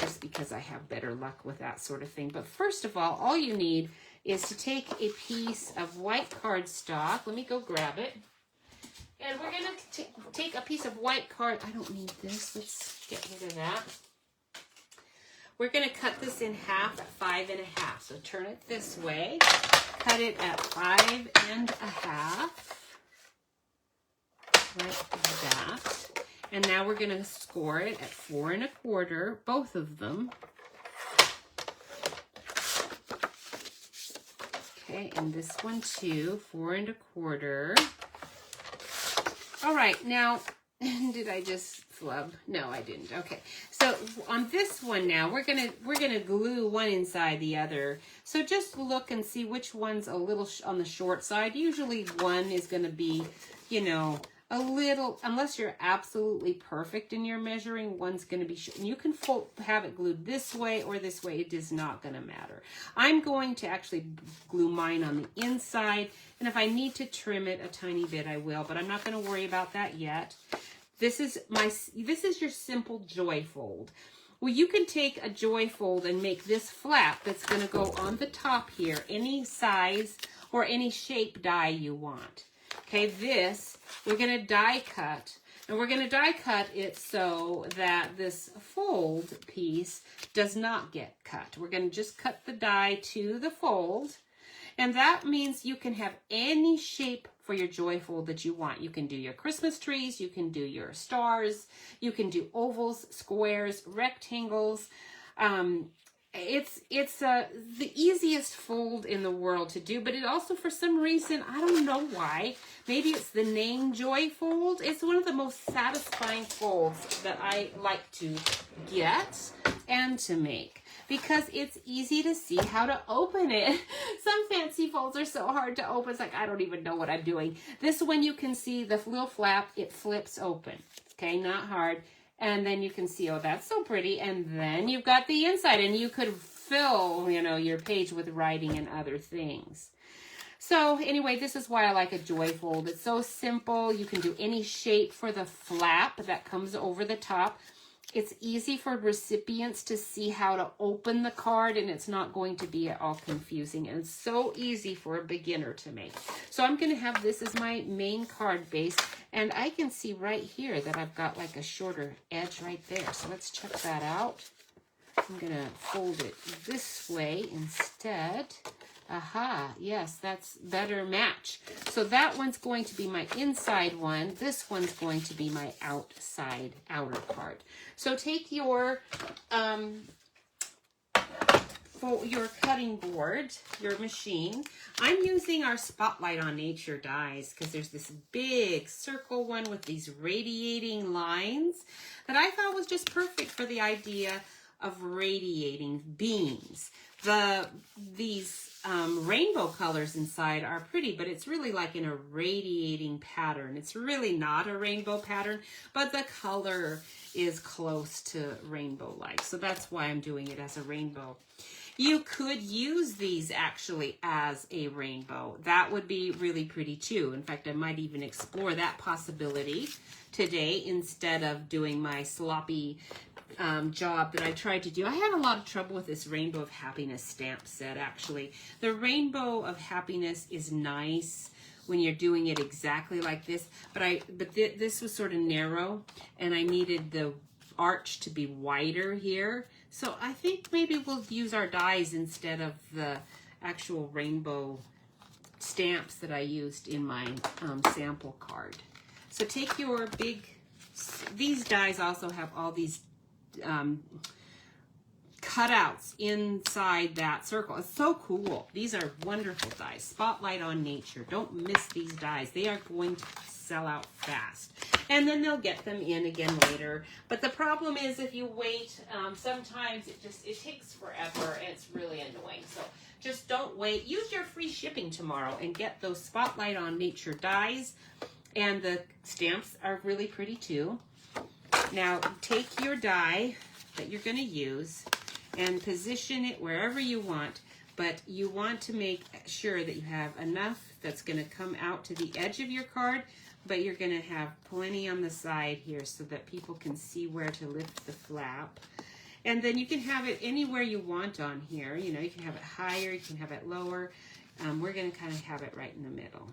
just because I have better luck with that sort of thing. But first of all you need is to take a piece of white cardstock. Let me go grab it. And we're going to take a piece of white card. I don't need this. Let's get rid of that. We're going to cut this in half at 5 1/2. So turn it this way. Cut it at 5 1/2. Like that. And now we're going to score it at 4 1/4, both of them. Okay, and this one too, 4 1/4. All right, now, did I just flub? No, I didn't. Okay, so on this one now, we're gonna glue one inside the other. So just look and see which one's a little on the short side. Usually one is gonna be, a little, unless you're absolutely perfect in your measuring, one's going to be, you can have it glued this way or this way. It is not going to matter. I'm going to actually glue mine on the inside, and if I need to trim it a tiny bit, I will, but I'm not going to worry about that yet. This is your simple joy fold. Well, you can take a joy fold and make this flap that's going to go on the top here, any size or any shape die you want. Okay, this, we're going to die cut. And we're going to die cut it so that this fold piece does not get cut. We're going to just cut the die to the fold. And that means you can have any shape for your joy fold that you want. You can do your Christmas trees, you can do your stars, you can do ovals, squares, rectangles. It's the easiest fold in the world to do, but it also, for some reason, I don't know why, maybe it's the name Joy Fold. It's one of the most satisfying folds that I like to get and to make, because it's easy to see how to open it. Some fancy folds are so hard to open. It's like, I don't even know what I'm doing. This one, you can see the little flap, it flips open. Okay, not hard. And then you can see, oh, that's so pretty. And then you've got the inside, and you could fill, you know, your page with writing and other things. So anyway, this is why I like a joy fold. It's so simple. You can do any shape for the flap that comes over the top. It's easy for recipients to see how to open the card, and it's not going to be at all confusing. And it's so easy for a beginner to make. So I'm going to have this as my main card base, and I can see right here that I've got like a shorter edge right there. So let's check that out. I'm going to fold it this way instead. Aha, yes, that's better match. So that one's going to be my inside one. This one's going to be my outside outer card. So take your cutting board, your machine. I'm using our Spotlight on Nature dies because there's this big circle one with these radiating lines that I thought was just perfect for the idea of radiating beams. These rainbow colors inside are pretty, but it's really like in a radiating pattern. It's really not a rainbow pattern, but the color is close to rainbow-like. So that's why I'm doing it as a rainbow. You could use these actually as a rainbow. That would be really pretty too. In fact, I might even explore that possibility today instead of doing my sloppy job that I tried to do. I had a lot of trouble with this Rainbow of Happiness stamp set, actually. The Rainbow of Happiness is nice when you're doing it exactly like this, but this was sort of narrow, and I needed the arch to be wider here. So I think maybe we'll use our dies instead of the actual rainbow stamps that I used in my sample card. So take your these dies also have all these cutouts inside that circle. It's so cool. These are wonderful dies. Spotlight on Nature. Don't miss these dies. They are going to sell out fast. And then they'll get them in again later. But the problem is if you wait, sometimes it takes forever and it's really annoying. So just don't wait. Use your free shipping tomorrow and get those Spotlight on Nature dies. And the stamps are really pretty too. Now, take your die that you're going to use and position it wherever you want, but you want to make sure that you have enough that's going to come out to the edge of your card, but you're going to have plenty on the side here so that people can see where to lift the flap. And then you can have it anywhere you want on here. You know, you can have it higher, you can have it lower. We're going to kind of have it right in the middle.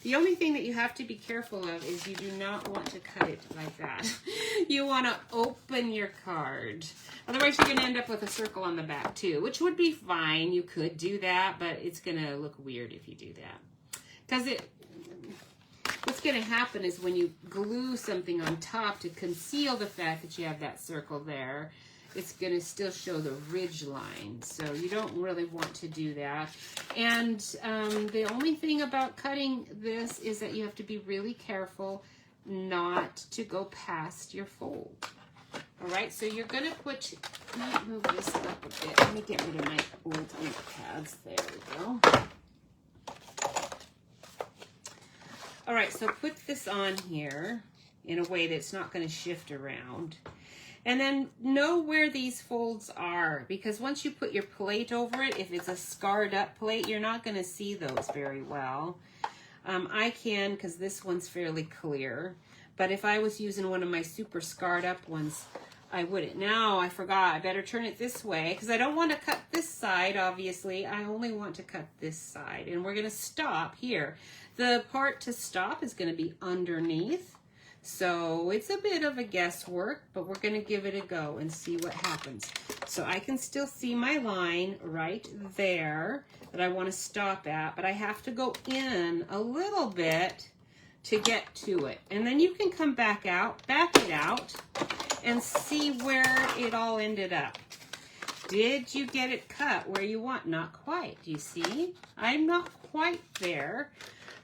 The only thing that you have to be careful of is you do not want to cut it like that. You want to open your card. Otherwise, you're going to end up with a circle on the back too, which would be fine. You could do that, but it's going to look weird if you do that. Because what's going to happen is when you glue something on top to conceal the fact that you have that circle there, it's going to still show the ridge line. So you don't really want to do that. And the only thing about cutting this is that you have to be really careful not to go past your fold. All right, so you're going to put, let me move this up a bit. Let me get rid of my old ink pads. There we go. All right, so put this on here in a way that's not going to shift around. And then know where these folds are, because once you put your plate over it, if it's a scarred up plate, you're not going to see those very well. I can, because this one's fairly clear. But if I was using one of my super scarred up ones, I wouldn't. Now I forgot, I better turn it this way because I don't want to cut this side, obviously. I only want to cut this side, and we're going to stop here. The part to stop is going to be underneath. So it's a bit of a guesswork, but we're going to give it a go and see what happens. So I can still see my line right there that I want to stop at, but I have to go in a little bit to get to it. And then you can come back out, back it out, and see where it all ended up. Did you get it cut where you want? Not quite. Do you see? I'm not quite there.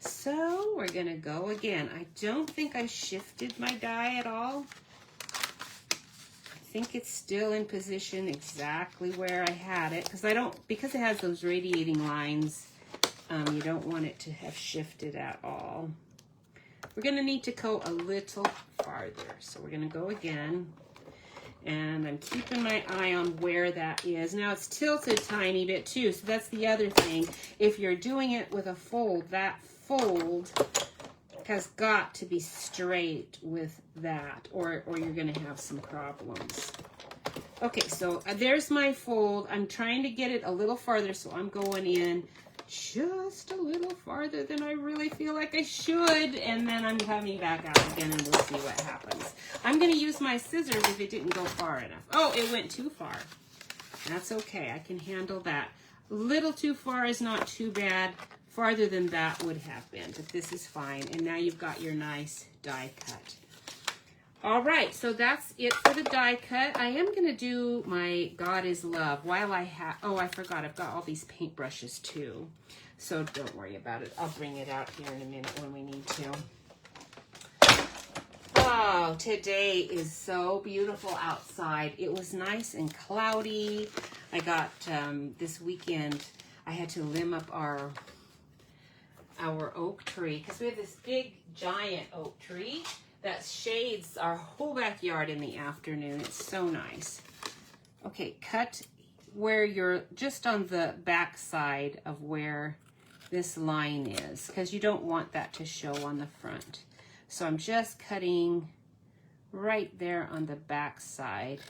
So we're gonna go again. I don't think I shifted my die at all. I think it's still in position exactly where I had it because it has those radiating lines, you don't want it to have shifted at all. We're gonna need to go a little farther. So we're gonna go again. And I'm keeping my eye on where that is. Now it's tilted a tiny bit too, so that's the other thing. If you're doing it with a fold, that fold has got to be straight with that, or you're gonna have some problems. Okay, so there's my fold. I'm trying to get it a little farther, so I'm going in just a little farther than I really feel like I should, and then I'm coming back out again, and we'll see what happens. I'm going to use my scissors if it didn't go far enough. Oh, it went too far. That's okay. I can handle that. A little too far is not too bad. Farther than that would have been, but this is fine. And now you've got your nice die cut. All right, so that's it for the die cut. I am going to do my God is Love while I have, oh, I forgot, I've got all these paint brushes too. So don't worry about it. I'll bring it out here in a minute when we need to. Oh, today is so beautiful outside. It was nice and cloudy. I got, this weekend, I had to limb up our oak tree because we have this big, giant oak tree that shades our whole backyard in the afternoon. It's so nice. Okay, cut where you're just on the back side of where this line is, because you don't want that to show on the front. So I'm just cutting right there on the back side,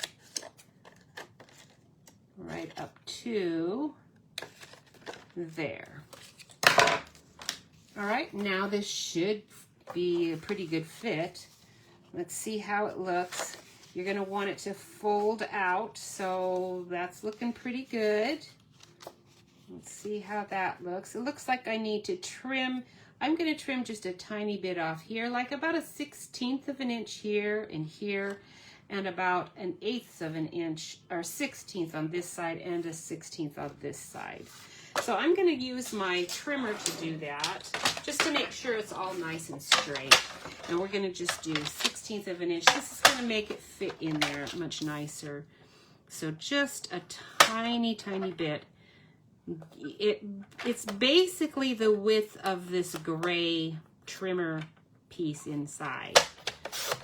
right up to there. All right, now this should be a pretty good fit. Let's see how it looks. You're going to want it to fold out, so that's looking pretty good. Let's see how that looks. It looks like I need to trim. I'm going to trim just a tiny bit off here, like about a 1/16 of an inch here and here, and about an 1/8 of an inch, or 1/16 on this side and a 1/16 on this side. So I'm going to use my trimmer to do that, just to make sure it's all nice and straight. And we're going to just do 1/16 of an inch. This is going to make it fit in there much nicer. So just a tiny, tiny bit. It's basically the width of this gray trimmer piece inside.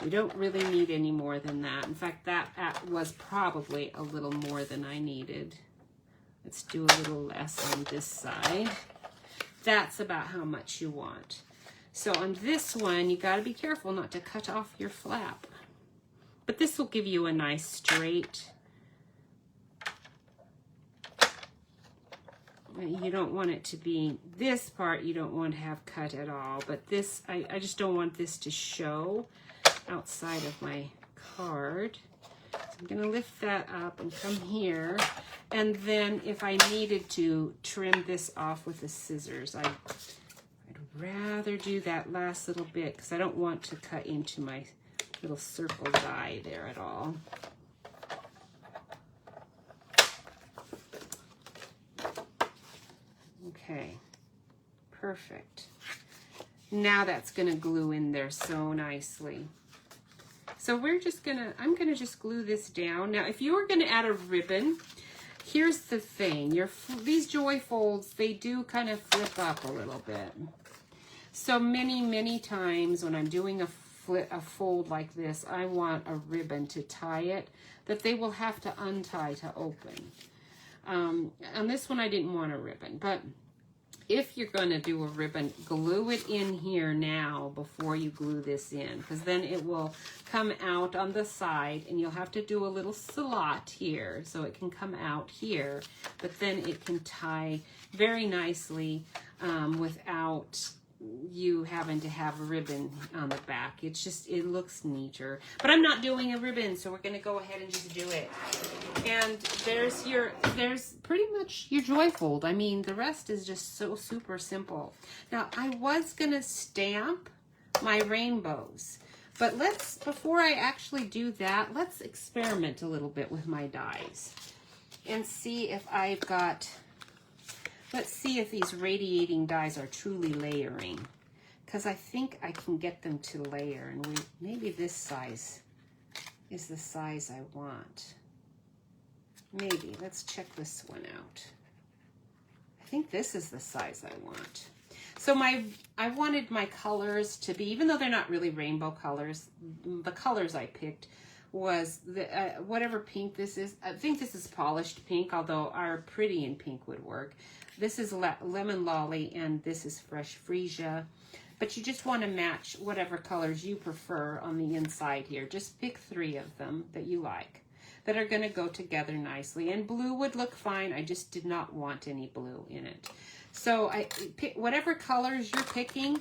You don't really need any more than that. In fact, that was probably a little more than I needed. Let's do a little less on this side. That's about how much you want. So on this one, you got to be careful not to cut off your flap. But this will give you a nice straight. You don't want it to be, this part you don't want to have cut at all. But this, I just don't want this to show outside of my card. So I'm going to lift that up and come here. And then if I needed to trim this off with the scissors, I'd rather do that last little bit because I don't want to cut into my little circle die there at all. Okay, perfect. Now that's going to glue in there so nicely. So we're just gonna, I'm gonna just glue this down. Now, if you were gonna add a ribbon, here's the thing. These joy folds, they do kind of flip up a little bit. So many times when I'm doing a fold like this, I want a ribbon to tie it that they will have to untie to open. On this one, I didn't want a ribbon, but if you're going to do a ribbon, glue it in here now before you glue this in, because then it will come out on the side, and you'll have to do a little slot here so it can come out here, but then it can tie very nicely without you having to have a ribbon on the back. It's just, it looks neater. But I'm not doing a ribbon, so we're going to go ahead and just do it. And there's pretty much your joy fold. I mean, the rest is just so super simple. Now, I was going to stamp my rainbows, but before I actually do that, let's experiment a little bit with my dies and see if I've got... Let's see if these radiating dies are truly layering, because I think I can get them to layer, and maybe this size is the size I want. Maybe. Let's check this one out. I think this is the size I want. So I wanted my colors to be, even though they're not really rainbow colors, the colors I picked was whatever pink this is. I think this is polished pink, although our pretty in pink would work. This is Lemon Lolly, and this is Fresh Freesia. But you just want to match whatever colors you prefer on the inside here. Just pick 3 of them that you like, that are going to go together nicely. And blue would look fine. I just did not want any blue in it. So I pick whatever colors you're picking.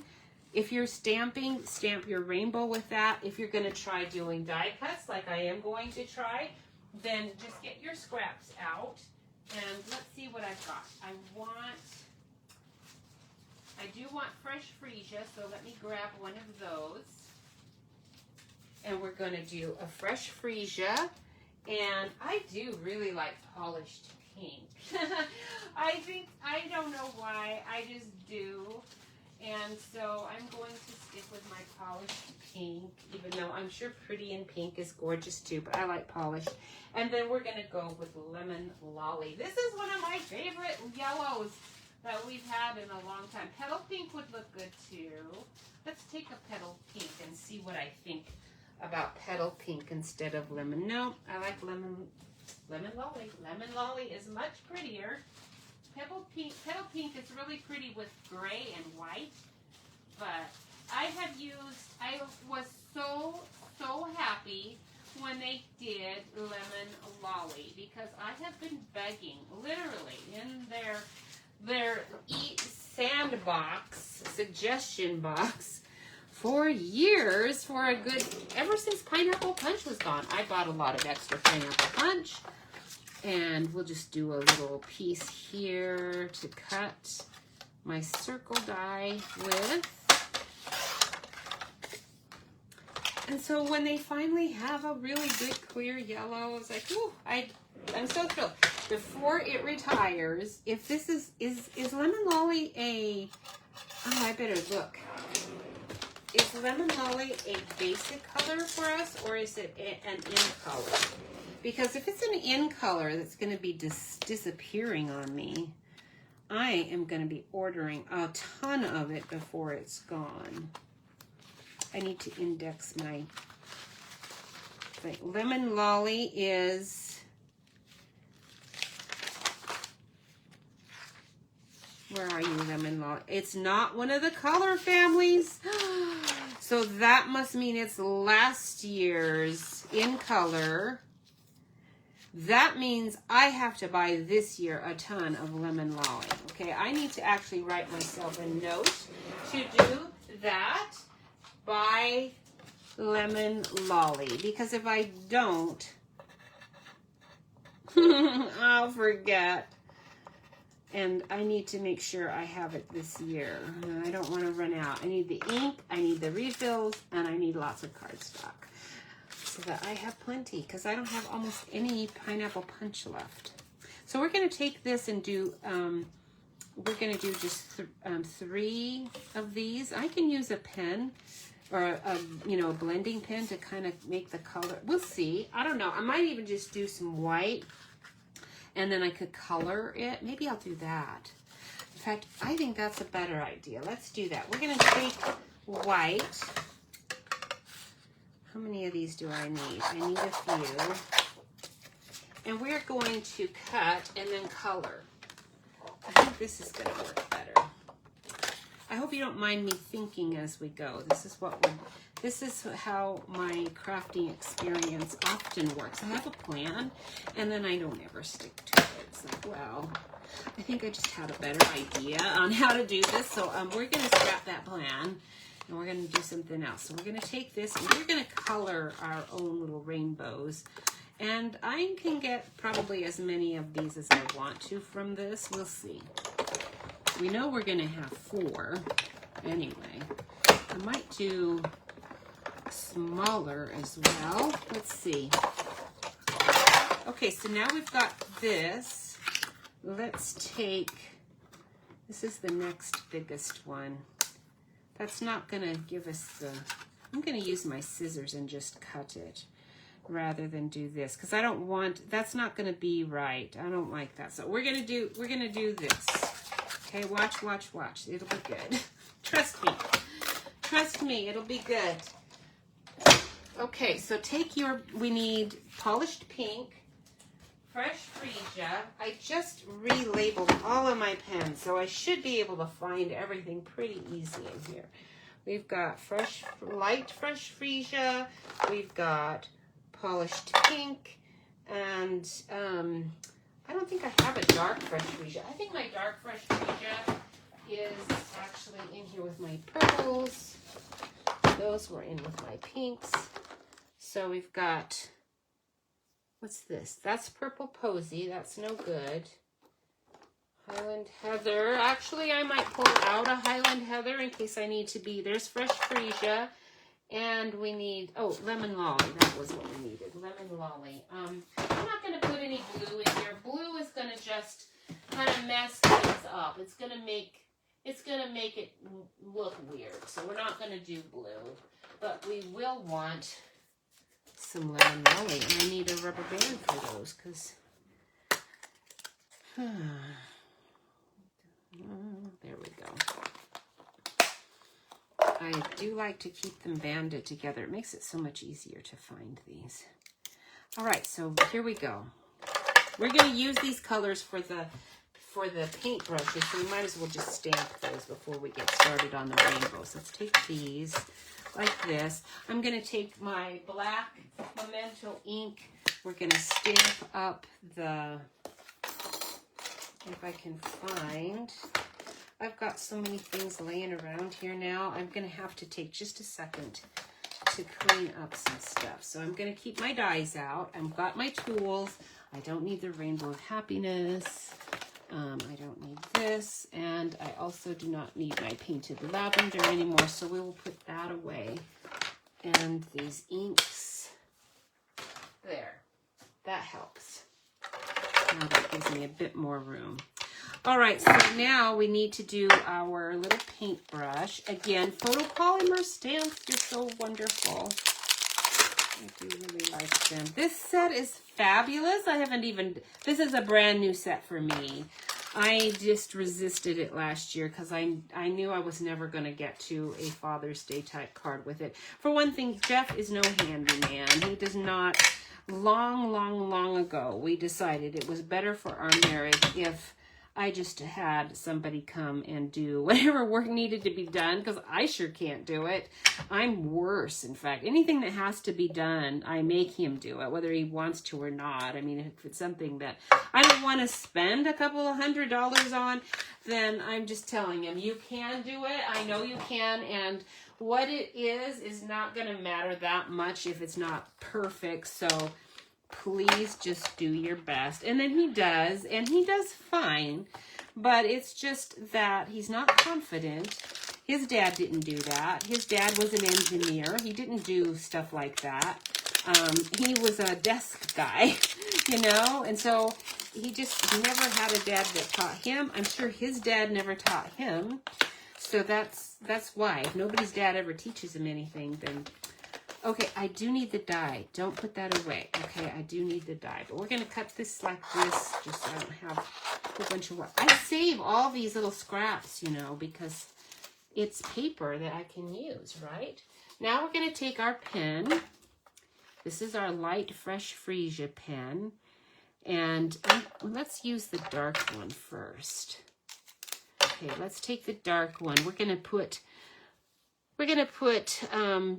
If you're stamping, stamp your rainbow with that. If you're going to try doing die cuts, like I am going to try, then just get your scraps out. And let's see what I've got. I do want Fresh Freesia, so let me grab one of those. And we're going to do a Fresh Freesia. And I do really like polished pink. I don't know why, I just do. And so I'm going to stick with my polished pink, even though I'm sure Pretty in Pink is gorgeous too, but I like polished. And then we're going to go with Lemon Lolly. This is one of my favorite yellows that we've had in a long time. Petal Pink would look good too. Let's take a Petal Pink and see what I think about Petal Pink instead of Lemon. No, I like Lemon Lolly. Lemon Lolly is much prettier. Petal Pink is really pretty with gray and white, but I was so happy when they did Lemon Lolly, because I have been begging, literally, in their sandbox, suggestion box, for years, for a good, ever since Pineapple Punch was gone. I bought a lot of extra Pineapple Punch. And we'll just do a little piece here to cut my circle die with. And so when they finally have a really good clear yellow, it's like, ooh, I'm so thrilled. Before it retires, if this is Lemon Lolly I better look. Is Lemon Lolly a basic color for us, or is it an in color? Because if it's an in color that's going to be disappearing on me, I am going to be ordering a ton of it before it's gone. I need to index my thing. Lemon Lolly is... Where are you, Lemon Lolly? It's not one of the color families. So that must mean it's last year's in color. That means I have to buy this year a ton of Lemon Lolly. Okay, I need to actually write myself a note to do that. Buy Lemon Lolly. Because if I don't, I'll forget. And I need to make sure I have it this year. I don't want to run out. I need the ink, I need the refills, and I need lots of cardstock. So that I have plenty, because I don't have almost any Pineapple Punch left. So we're going to take this and do, we're going to do just 3 of these. I can use a pen or a blending pen to kind of make the color. We'll see. I don't know. I might even just do some white, and then I could color it. Maybe I'll do that. In fact, I think that's a better idea. Let's do that. We're going to take white. How many of these do I need? I need a few. And we're going to cut and then color. I think this is going to work better. I hope you don't mind me thinking as we go. This is how my crafting experience often works. I have a plan, and then I don't ever stick to it. It's like, well, I think I just had a better idea on how to do this. So we're going to scrap that plan, and we're going to do something else. So we're going to take this, and we're going to color our own little rainbows. And I can get probably as many of these as I want to from this. We'll see. We know we're going to have 4 anyway. I might do smaller as well. Let's see. Okay, so now we've got this. Let's take, this is the next biggest one. That's not going to give us the, I'm going to use my scissors and just cut it rather than do this, because I don't want, that's not going to be right. I don't like that. So we're going to do this. Okay, watch. It'll be good. Trust me, it'll be good. Okay, so take your, we need polished pink, fresh freesia. I just relabeled all of my pens, so I should be able to find everything pretty easy in here. We've got light fresh freesia. We've got polished pink, and I don't think I have a dark fresh freesia. I think my dark fresh freesia is actually in here with my purples. Those were in with my pinks. So we've got, what's this? That's Purple Posy. That's no good. Highland Heather. Actually, I might pull out a Highland Heather in case I need to be. There's fresh freesia. And we need, oh, Lemon Lolly. That was what we needed. Lemon Lolly. I'm not going to put any blue in here. Blue is going to just kind of mess things up. It's going to make it look weird. So we're not going to do blue. But we will want some Lemon Lolly. And I need a rubber band for those because, there we go. I do like to keep them banded together. It makes it so much easier to find these. All right, so here we go. We're going to use these colors for the paint brushes, so we might as well just stamp those before we get started on the rainbows. Let's take these like this. I'm going to take my black Memento ink. We're going to stamp up the, if I can find, I've got so many things laying around here now. I'm going to have to take just a second to clean up some stuff. So I'm going to keep my dies out. I've got my tools. I don't need the Rainbow of Happiness. I don't need this. And I also do not need my Painted Lavender anymore. So we will put that away. And these inks. There. That helps. Now that gives me a bit more room. All right, so now we need to do our little paintbrush. Again, photopolymer stamps, they're so wonderful. I do really like them. This set is fabulous. This is a brand new set for me. I just resisted it last year because I knew I was never going to get to a Father's Day type card with it. For one thing, Jeff is no handyman. He does not. Long ago, we decided it was better for our marriage if I just had somebody come and do whatever work needed to be done, because I sure can't do it. I'm worse, in fact. Anything that has to be done, I make him do it, whether he wants to or not. I mean, if it's something that I don't want to spend a couple of $100s on, then I'm just telling him, you can do it. I know you can, and what it is not going to matter that much if it's not perfect, so please just do your best. And then he does, and he does fine, but it's just that he's not confident. His dad didn't do that. His dad was an engineer. He didn't do stuff like that. He was a desk guy, you know, and so he never had a dad that taught him. I'm sure his dad never taught him. So that's why. If nobody's dad ever teaches him anything, then okay, I do need the die. Don't put that away. Okay, I do need the die. But we're going to cut this like this, just so I don't have a whole bunch of work. I save all these little scraps, you know, because it's paper that I can use, right? Now we're going to take our pen. This is our light Fresh Freesia pen. And let's use the dark one first. Okay, let's take the dark one. We're gonna put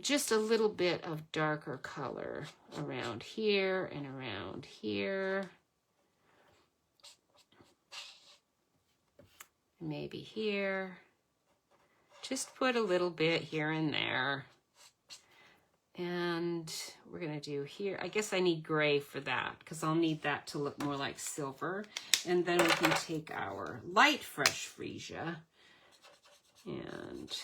just a little bit of darker color around here and around here. Maybe here. Just put a little bit here and there. And we're gonna do here, I guess I need gray for that because I'll need that to look more like silver. And then we can take our light fresh freesia and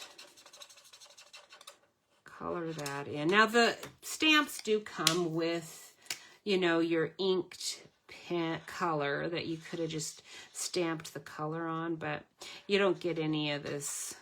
color that in. Now the stamps do come with, you know, your inked pen color that you could have just stamped the color on, but you don't get any of this,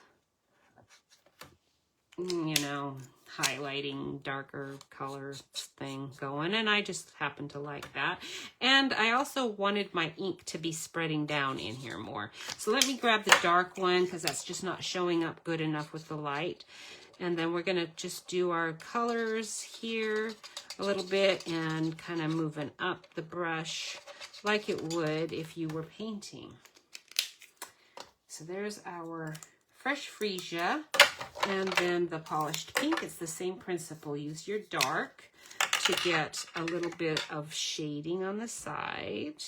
you know, highlighting darker color thing going, and I just happen to like that. And I also wanted my ink to be spreading down in here more. So let me grab the dark one because that's just not showing up good enough with the light. And then we're gonna just do our colors here a little bit and kind of moving up the brush like it would if you were painting. So there's our fresh freesia. And then the polished pink, it's the same principle. Use your dark to get a little bit of shading on the side.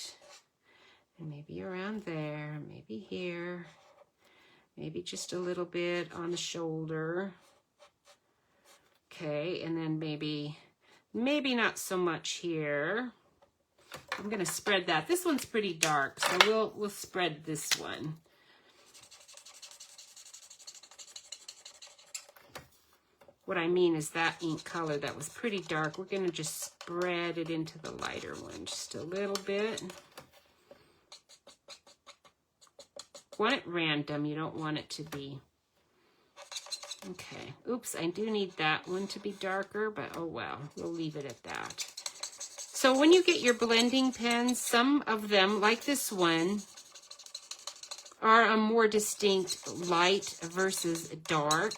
And maybe around there, maybe here. Maybe just a little bit on the shoulder. Okay, and then maybe not so much here. I'm gonna spread that. This one's pretty dark, so we'll spread this one. What I mean is that ink color that was pretty dark, we're going to just spread it into the lighter one just a little bit. Want it random, you don't want it to be. Okay, oops, I do need that one to be darker, but oh well, we'll leave it at that. So when you get your blending pens, some of them, like this one, are a more distinct light versus dark.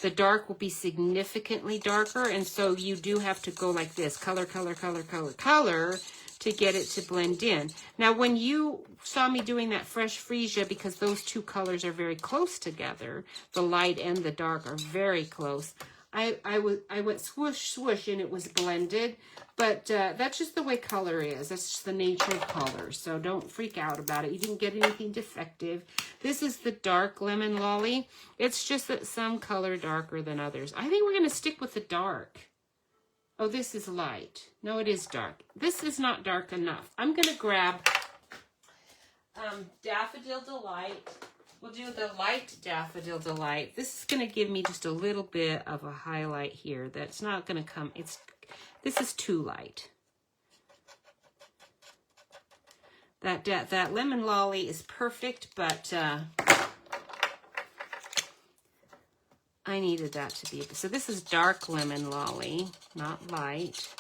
The dark will be significantly darker, and so you do have to go like this, color, color, color, color, color, to get it to blend in. Now, when you saw me doing that fresh freesia, because those two colors are very close together, the light and the dark are very close, I went swoosh, swoosh, and it was blended, but that's just the way color is. That's just the nature of color, so don't freak out about it. You didn't get anything defective. This is the dark lemon lolly. It's just that some color darker than others. I think we're going to stick with the dark. Oh, this is light. No, it is dark. This is not dark enough. I'm going to grab Daffodil Delight. We'll do the light Daffodil Delight. This is going to give me just a little bit of a highlight here. That's not going to come. This is too light. That lemon lolly is perfect, but I needed that to be. So this is dark lemon lolly, not light,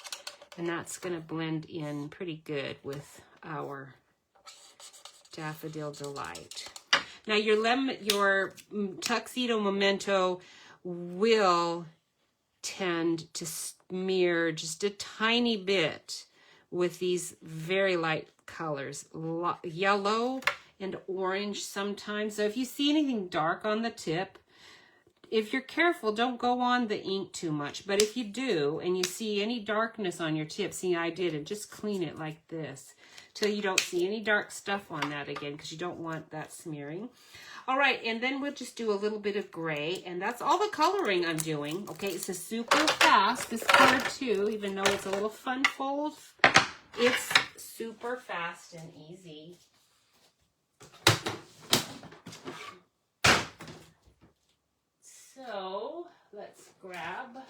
and that's going to blend in pretty good with our Daffodil Delight. Now your Tuxedo Memento will tend to smear just a tiny bit with these very light colors, yellow and orange sometimes. So if you see anything dark on the tip, if you're careful, don't go on the ink too much. But if you do, and you see any darkness on your tip, see I did, and just clean it like this till you don't see any dark stuff on that again, because you don't want that smearing. All right, and then we'll just do a little bit of gray, and that's all the coloring I'm doing. Okay, it's a super fast, this card too, even though it's a little fun fold, it's super fast and easy. So let's grab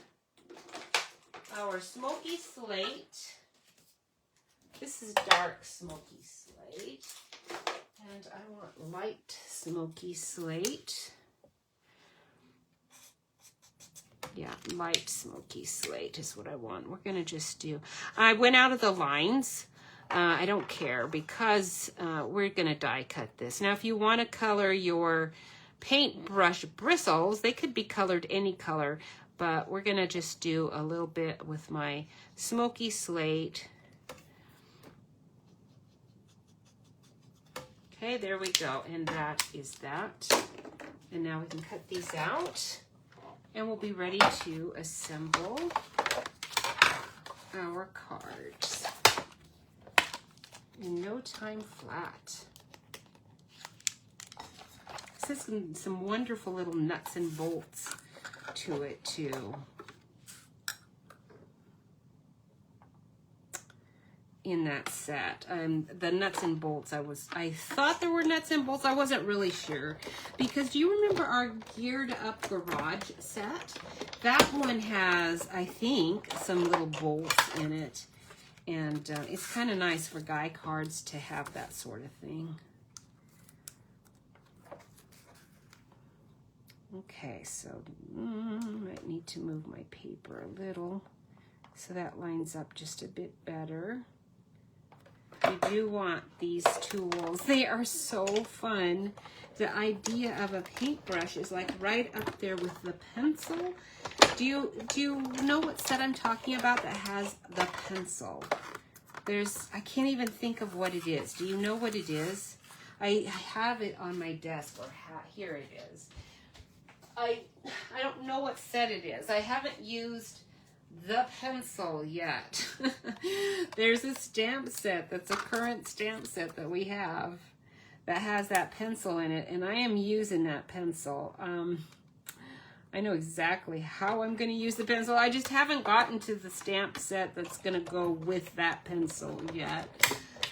our smoky slate. This is dark smoky slate, and I want light smoky slate. Yeah, light smoky slate is what I want. We're gonna just do, I went out of the lines. I don't care because we're gonna die cut this. Now, if you want to color your paintbrush bristles, they could be colored any color, but we're gonna just do a little bit with my smoky slate. Okay, there we go. And that is that. And now we can cut these out. And we'll be ready to assemble our cards in no time flat. This has some wonderful little nuts and bolts to it too. In that set, the nuts and bolts, I thought there were nuts and bolts. I wasn't really sure, because do you remember our geared up garage set? That one has, I think, some little bolts in it, and it's kind of nice for guy cards to have that sort of thing. Okay, so might need to move my paper a little so that lines up just a bit better. You do want these tools. They are so fun. The idea of a paintbrush is like right up there with the pencil. Do you know what set I'm talking about that has the pencil? I can't even think of what it is. Do you know what it is? I have it on my desk, or here it is. I don't know what set it is. I haven't used the pencil yet. There's a stamp set that's a current stamp set that we have that has that pencil in it, and I am using that pencil. I know exactly how I'm going to use the pencil. I just haven't gotten to the stamp set that's going to go with that pencil yet.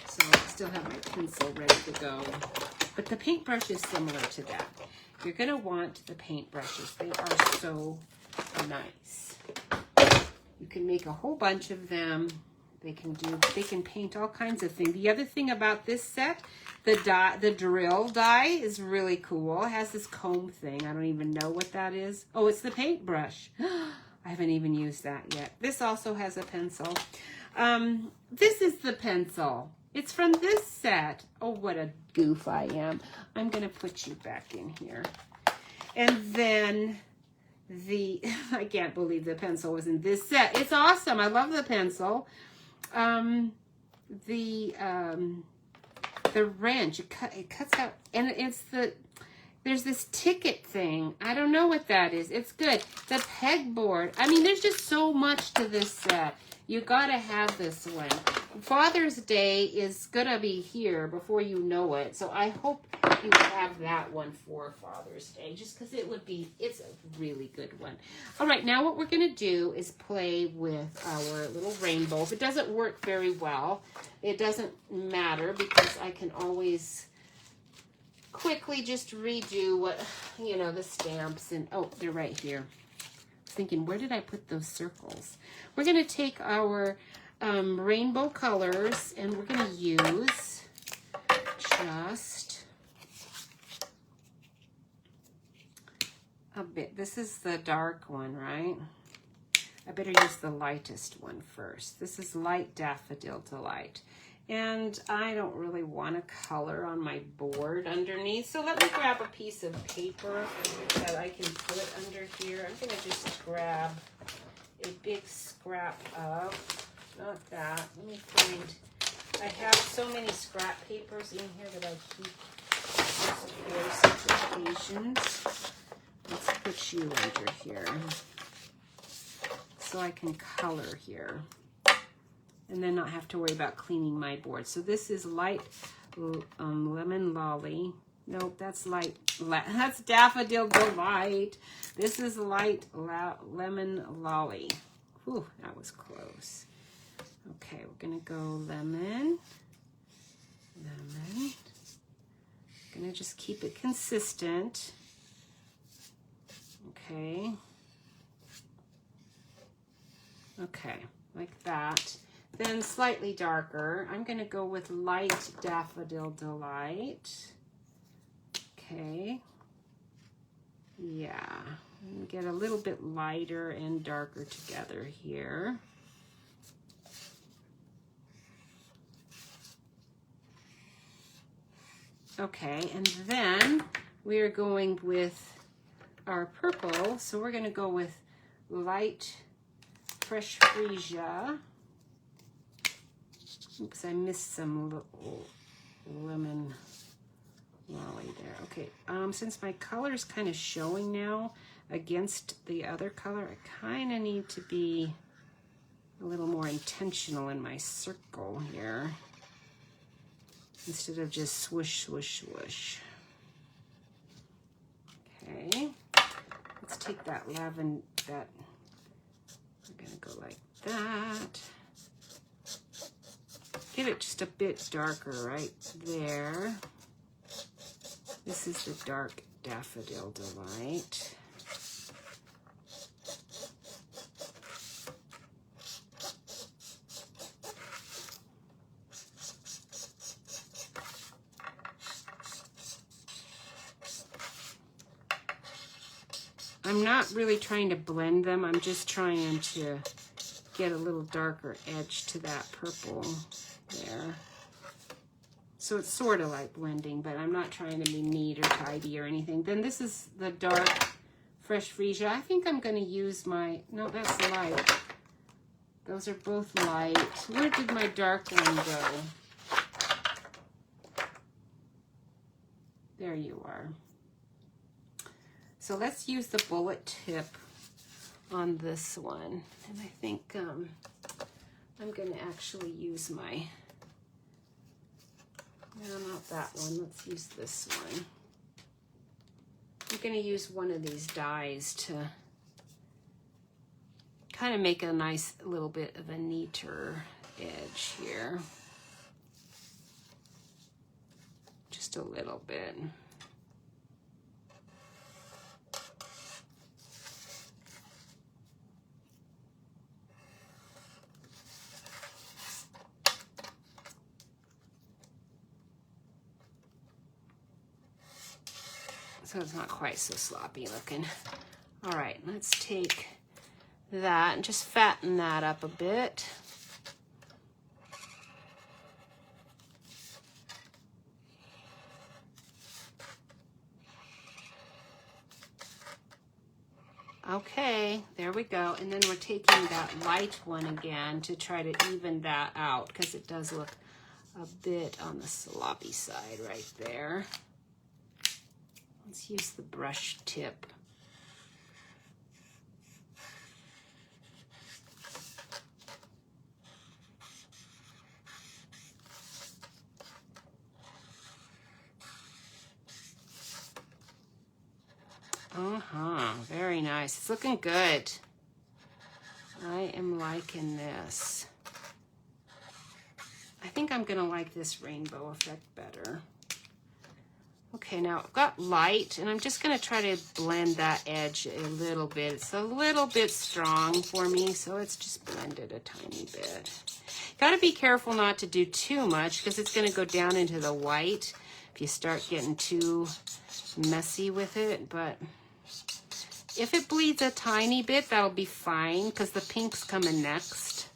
So I still have my pencil ready to go. But the paintbrush is similar to that. You're going to want the paintbrushes. They are so nice. You can make a whole bunch of them. They can paint all kinds of things. The other thing about this set, the drill die is really cool. It has this comb thing. I don't even know what that is. Oh, it's the paintbrush. I haven't even used that yet. This also has a pencil. This is the pencil. It's from this set. Oh, what a goof I am. I'm going to put you back in here. And then I can't believe the pencil was in this set. It's awesome. I love the pencil. The wrench, it cuts out, and there's this ticket thing. I don't know what that is. It's good. The pegboard. I mean, there's just so much to this set. You gotta have this one. Father's Day is gonna be here before you know it, so I hope you have that one for Father's Day, just because it's a really good one. All right, now what we're gonna do is play with our little rainbow. If it doesn't work very well, it doesn't matter, because I can always quickly just redo the stamps, and oh, they're right here. Thinking, where did I put those circles? We're going to take our rainbow colors, and we're going to use just a bit. This is the dark one, right? I better use the lightest one first. This is Light Daffodil Delight. And I don't really want a color on my board underneath. So let me grab a piece of paper that I can put under here. I'm going to just grab a big scrap of, not that. Let me find, I have so many scrap papers in here that I keep for such occasions. Let's put you under here so I can color here. And then not have to worry about cleaning my board. So this is Light Lemon Lolly. Nope, that's that's Daffodil Delight. This is Light Lemon Lolly. Whew, that was close. Okay, we're gonna go lemon. Gonna just keep it consistent. Okay. Okay, like that. Then slightly darker, I'm going to go with Light Daffodil Delight. Okay. Yeah. Get a little bit lighter and darker together here. Okay, and then we're going with our purple. So we're going to go with Light Fresh Freesia. Oops, I missed some lemon lolly there. Okay, since my color is kind of showing now against the other color, I kind of need to be a little more intentional in my circle here instead of just swoosh, swoosh, swoosh. Okay, let's take that lavender, we're gonna go like that. Get it just a bit darker right there. This is the dark Daffodil Delight. I'm not really trying to blend them. I'm just trying to get a little darker edge to that purple there. So it's sort of like blending, but I'm not trying to be neat or tidy or anything. Then this is the dark Fresh Freesia. I think I'm going to use my, no, that's light. Those are both light. Where did my dark one go? There you are. So let's use the bullet tip on this one. And I think I'm going to actually use my, no, not that one. Let's use this one. I'm going to use one of these dies to kind of make a nice little bit of a neater edge here. Just a little bit. So it's not quite so sloppy looking. All right, let's take that and just fatten that up a bit. Okay, there we go. And then we're taking that light one again to try to even that out because it does look a bit on the sloppy side right there. Let's use the brush tip. Very nice. It's looking good. I am liking this. I think I'm gonna like this rainbow effect better. Okay, now I've got light, and I'm just gonna try to blend that edge a little bit. It's a little bit strong for me, so it's just blended a tiny bit. Gotta be careful not to do too much because it's gonna go down into the white if you start getting too messy with it, but if it bleeds a tiny bit, that'll be fine because the pink's coming next.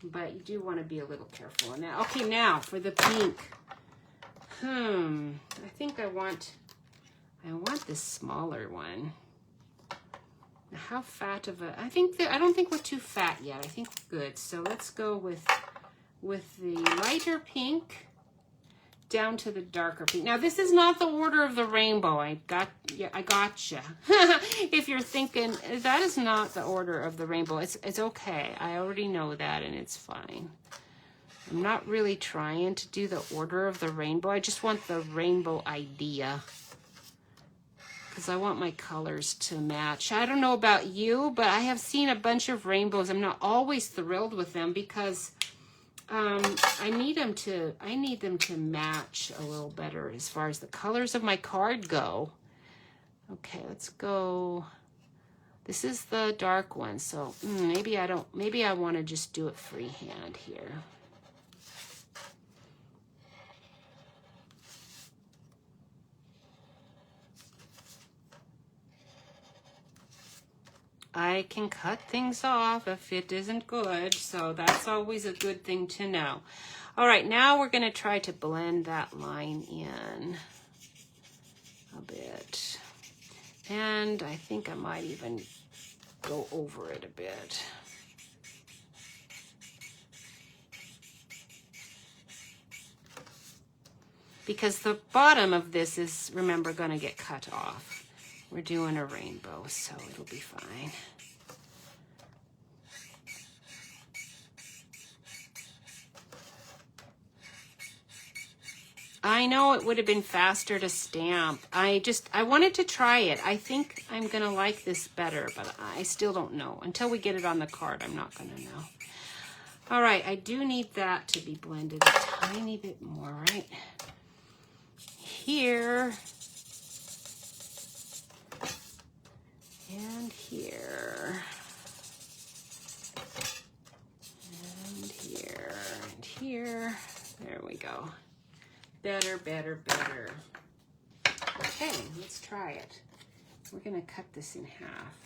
But you do want to be a little careful on that. Okay, now for the pink. I think I want this smaller one. How fat of a, I don't think we're too fat yet. I think we're good. So let's go with the lighter pink down to the darker pink. Now this is not the order of the rainbow. I gotcha. If you're thinking that is not the order of the rainbow, it's okay. I already know that and it's fine. I'm not really trying to do the order of the rainbow. I just want the rainbow idea because I want my colors to match. I don't know about you, but I have seen a bunch of rainbows. I'm not always thrilled with them because I need them to match a little better as far as the colors of my card go. Okay, let's go. This is the dark one, so maybe I want to just do it freehand here. I can cut things off if it isn't good, so that's always a good thing to know. All right, now we're going to try to blend that line in a bit. And I think I might even go over it a bit. because the bottom of this is, remember, going to get cut off. We're doing a rainbow, so it'll be fine. I know it would have been faster to stamp. I wanted to try it. I think I'm going to like this better, but I still don't know. Until we get it on the card, I'm not going to know. All right, I do need that to be blended a tiny bit more, right? Here. And here. And here. And here. There we go. Better, better, better. Okay, let's try it. We're going to cut this in half.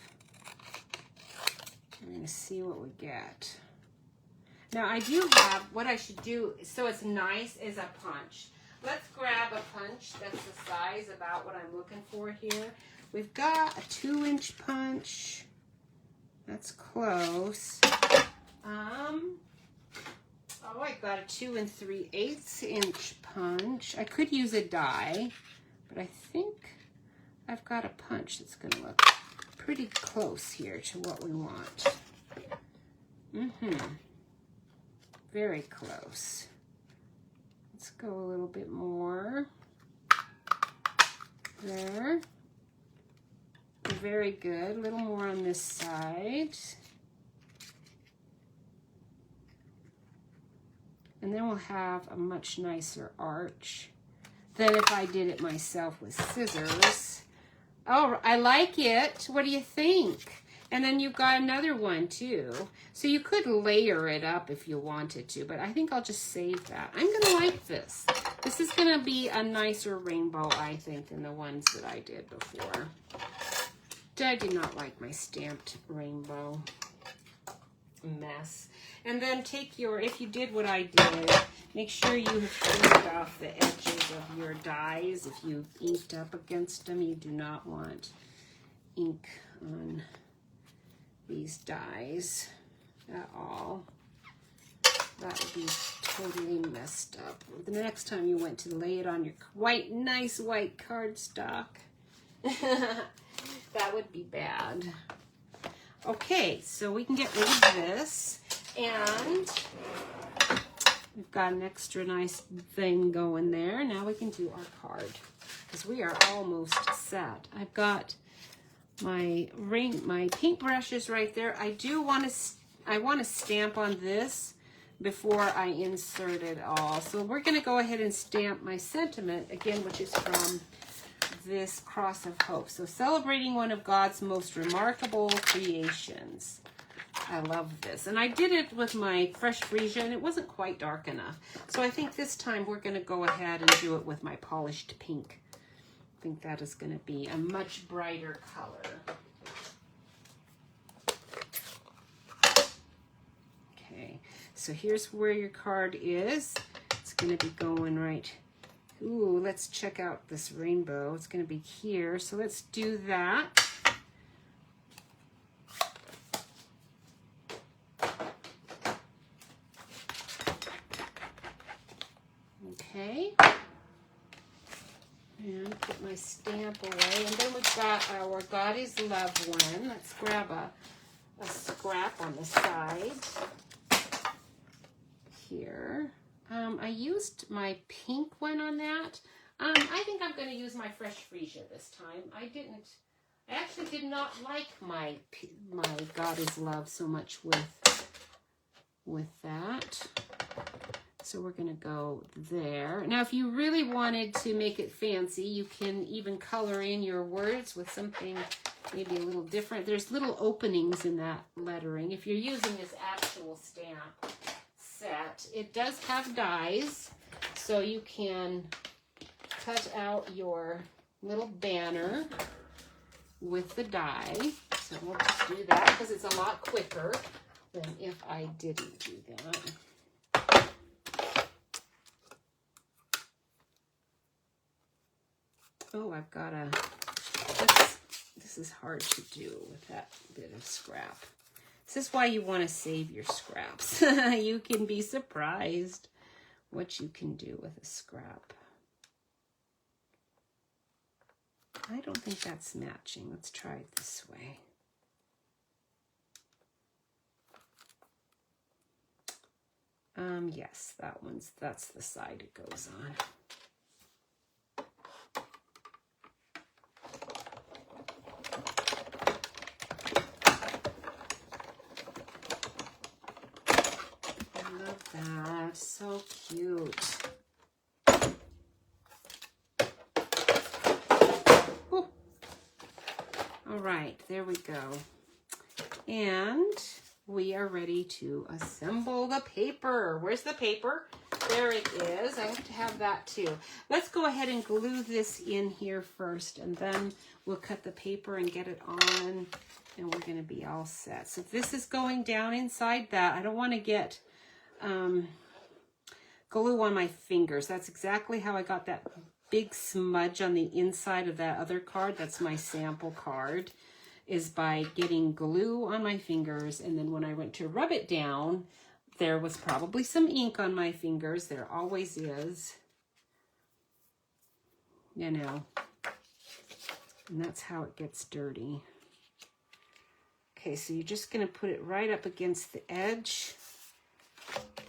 We're going to see what we get. Now, I do have, what I should do, so it's nice, is a punch. Let's grab a punch that's the size about what I'm looking for here. We've got a 2-inch punch. That's close. Oh, I got a 2 3/8 inch punch. I could use a die, but I think I've got a punch that's going to look pretty close here to what we want. Very close. Let's go a little bit more. There. Very good. A little more on this side. And then we'll have a much nicer arch than if I did it myself with scissors. Oh, I like it. What do you think? And then you've got another one too. So you could layer it up if you wanted to, but I think I'll just save that. I'm going to like this. This is going to be a nicer rainbow, I think, than the ones that I did before. I did not like my stamped rainbow mess. And then take your, if you did what I did, make sure you have cleaned off the edges of your dies. If you inked up against them, you do not want ink on these dies at all. That would be totally messed up. The next time you went to lay it on your white, nice white cardstock, that would be bad. Okay, so we can get rid of this. And we've got an extra nice thing going there. Now we can do our card because we are almost set. I've got my paintbrushes right there. I want to stamp on this before I insert it all. So we're going to go ahead and stamp my sentiment again, which is from this Cross of Hope. So celebrating one of God's most remarkable creations. I love this. And I did it with my Fresh Freesia, and it wasn't quite dark enough. So I think this time we're going to go ahead and do it with my polished pink. I think that is going to be a much brighter color. Okay, so here's where your card is. It's going to be going right. Ooh, let's check out this rainbow. It's going to be here. So let's do that. Okay, and put my stamp away, and then we've got our God is Love one. Let's grab a scrap on the side here. I used my pink one on that. I think I'm going to use my Fresh Freesia this time. I actually did not like my God is Love so much with that. So we're going to go there. Now, if you really wanted to make it fancy, you can even color in your words with something maybe a little different. There's little openings in that lettering. If you're using this actual stamp set, it does have dies, so you can cut out your little banner with the die. So we'll just do that because it's a lot quicker than if I didn't do that. Oh, I've got this is hard to do with that bit of scrap. This is why you want to save your scraps. You can be surprised what you can do with a scrap. I don't think that's matching. Let's try it this way. Yes, that's the side it goes on. I love that. So cute. Ooh. All right, there we go. And we are ready to assemble the paper. Where's the paper? There it is. I have to have that too. Let's go ahead and glue this in here first, and then we'll cut the paper and get it on, and we're going to be all set. So this is going down inside that. I don't want to get glue on my fingers. That's exactly how I got that big smudge on the inside of that other card. That's my sample card, is by getting glue on my fingers, and then when I went to rub it down, there was probably some ink on my fingers. There always is, you know, and that's how it gets dirty. Okay, so you're just going to put it right up against the edge.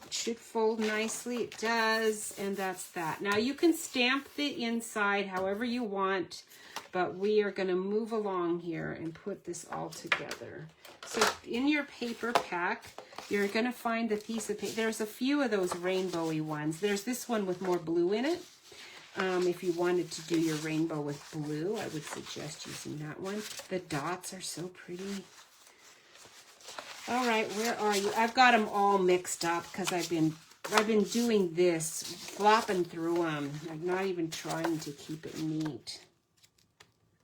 It should fold nicely. It does, and that's that. Now you can stamp the inside however you want, but we are going to move along here and put this all together. So in your paper pack, you're going to find the piece of paper. There's a few of those rainbowy ones. There's this one with more blue in it. If you wanted to do your rainbow with blue, I would suggest using that one. The dots are so pretty. All right, where are you? I've got them all mixed up because I've been doing this, flopping through them. I'm not even trying to keep it neat.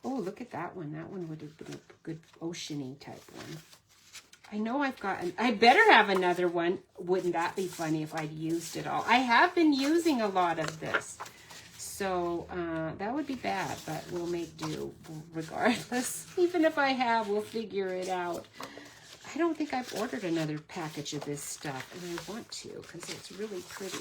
Oh, look at that one. That one would have been a good ocean-y type one. I know I've got, I better have another one. Wouldn't that be funny if I'd used it all? I have been using a lot of this. So that would be bad, but we'll make do regardless. Even if I have, we'll figure it out. I don't think I've ordered another package of this stuff, and I want to because it's really pretty.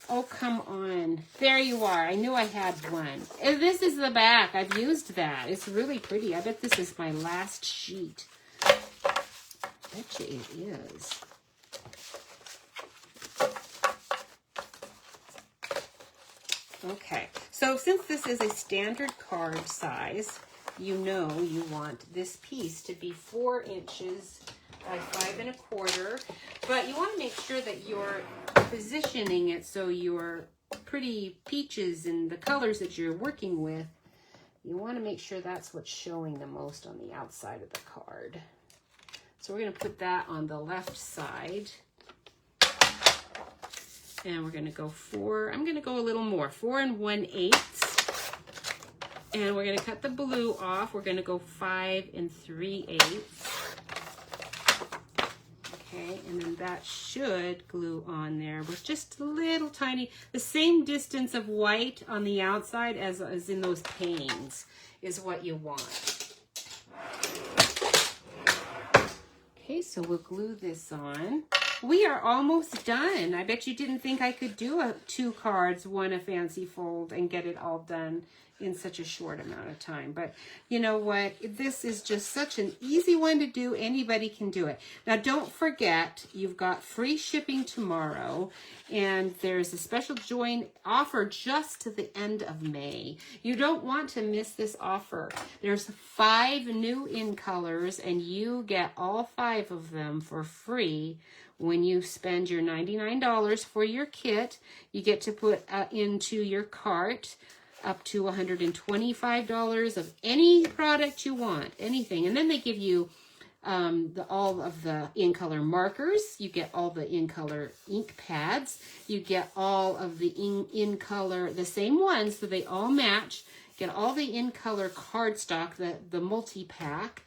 Oh, come on. There you are. I knew I had one. And this is the back. I've used that. It's really pretty. I bet this is my last sheet. Bet you it is. Okay. So since this is a standard card size, you know you want this piece to be 4 inches by 5 1/4. But you want to make sure that you're positioning it so your pretty peaches and the colors that you're working with, you want to make sure that's what's showing the most on the outside of the card. So we're going to put that on the left side. And we're going to go I'm going to go a little more, 4 1/8. And we're going to cut the blue off. We're going to go 5 3/8. Okay, and then that should glue on there with just a little tiny, the same distance of white on the outside as in those panes is what you want. Okay, so we'll glue this on. We are almost done. I bet you didn't think I could do 2 cards, one a fancy fold, and get it all done in such a short amount of time. But you know what? This is just such an easy one to do. Anybody can do it. Now, don't forget, you've got free shipping tomorrow, and there's a special join offer just to the end of May. You don't want to miss this offer. There's 5 new in colors, and you get all 5 of them for free. When you spend your $99 for your kit, you get to put into your cart up to $125 of any product you want, anything. And then they give you all of the in-color markers. You get all the in-color ink pads. You get all of the in-color, the same ones, so they all match. Get all the in-color cardstock, the multi-pack.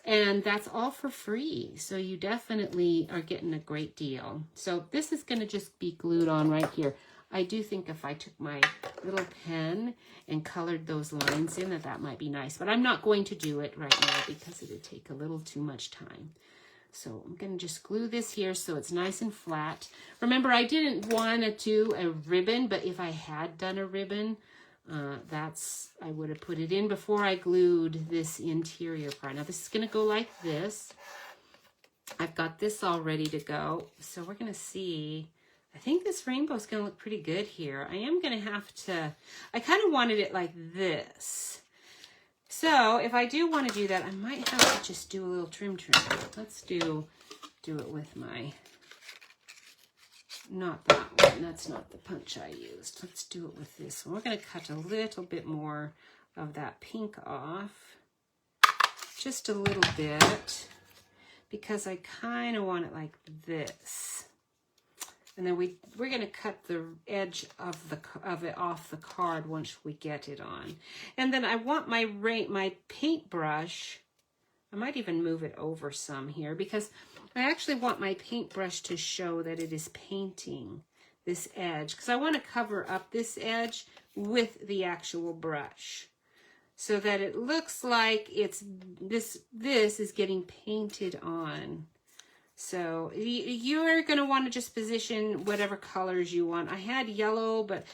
And that's all for free. So you definitely are getting a great deal. So this is going to just be glued on right here. I do think if I took my little pen and colored those lines in, that might be nice. But I'm not going to do it right now because it would take a little too much time. So I'm going to just glue this here so it's nice and flat. Remember, I didn't want to do a ribbon, but if I had done a ribbon, I would have put it in before I glued this interior part. Now this is going to go like this. I've got this all ready to go. So we're going to see, I think this rainbow is going to look pretty good here. I am going to have to, I kind of wanted it like this. So if I do want to do that, I might have to just do a little trim. Let's do it with my, not that one. That's not the punch I used. Let's do it with this one. We're going to cut a little bit more of that pink off. Just a little bit. Because I kind of want it like this. And then we're going to cut the edge of it off the card once we get it on. And then I want my paintbrush, I might even move it over some here, because I actually want my paintbrush to show that it is painting this edge, because I want to cover up this edge with the actual brush so that it looks like it's this is getting painted on. So you're going to want to just position whatever colors you want. I had yellow, but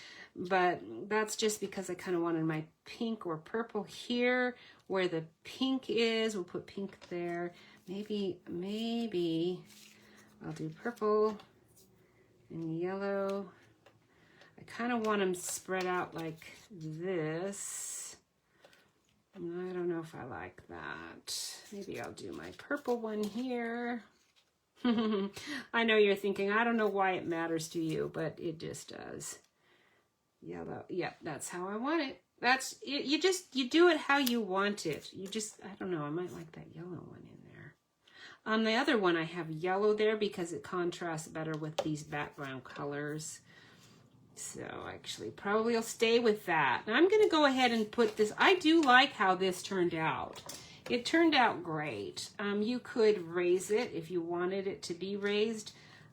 that's just because I kind of wanted my pink or purple here where the pink is. We'll put pink there. Maybe I'll do purple and yellow. I kind of want them spread out like this. I don't know if I like that. Maybe I'll do my purple one here. I know you're thinking, I don't know why it matters to you, but it just does. Yellow. Yep, that's how I want it. That's it. You do it how you want it. I don't know, I might like that yellow one in there. On the other one, I have yellow there because it contrasts better with these background colors. So actually, probably I'll stay with that. Now I'm going to go ahead and put this. I do like how this turned out. It turned out great. You could raise it if you wanted it to be raised.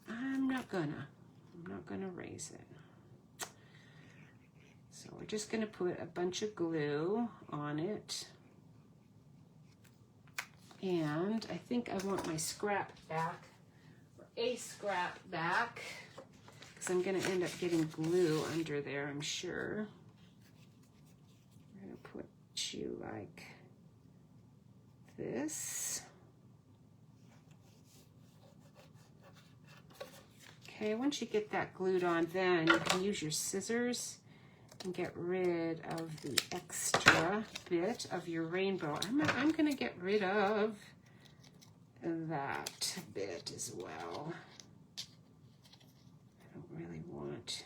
I'm not gonna raise it. So we're just gonna put a bunch of glue on it. And I think I want my scrap back, or a scrap back, because I'm gonna end up getting glue under there, I'm sure. I'm gonna put you like this. Okay, once you get that glued on, then you can use your scissors and get rid of the extra bit of your rainbow. I'm going to get rid of that bit as well. I don't really want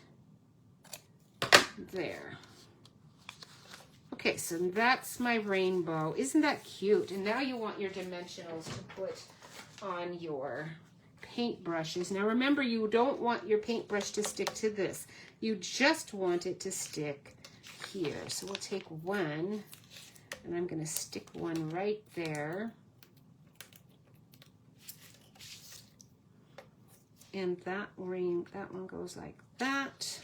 there. Okay, so that's my rainbow. Isn't that cute? And now you want your dimensionals to put on your paintbrushes. Now remember, you don't want your paintbrush to stick to this. You just want it to stick here. So we'll take one, and I'm going to stick one right there. And that one goes like that.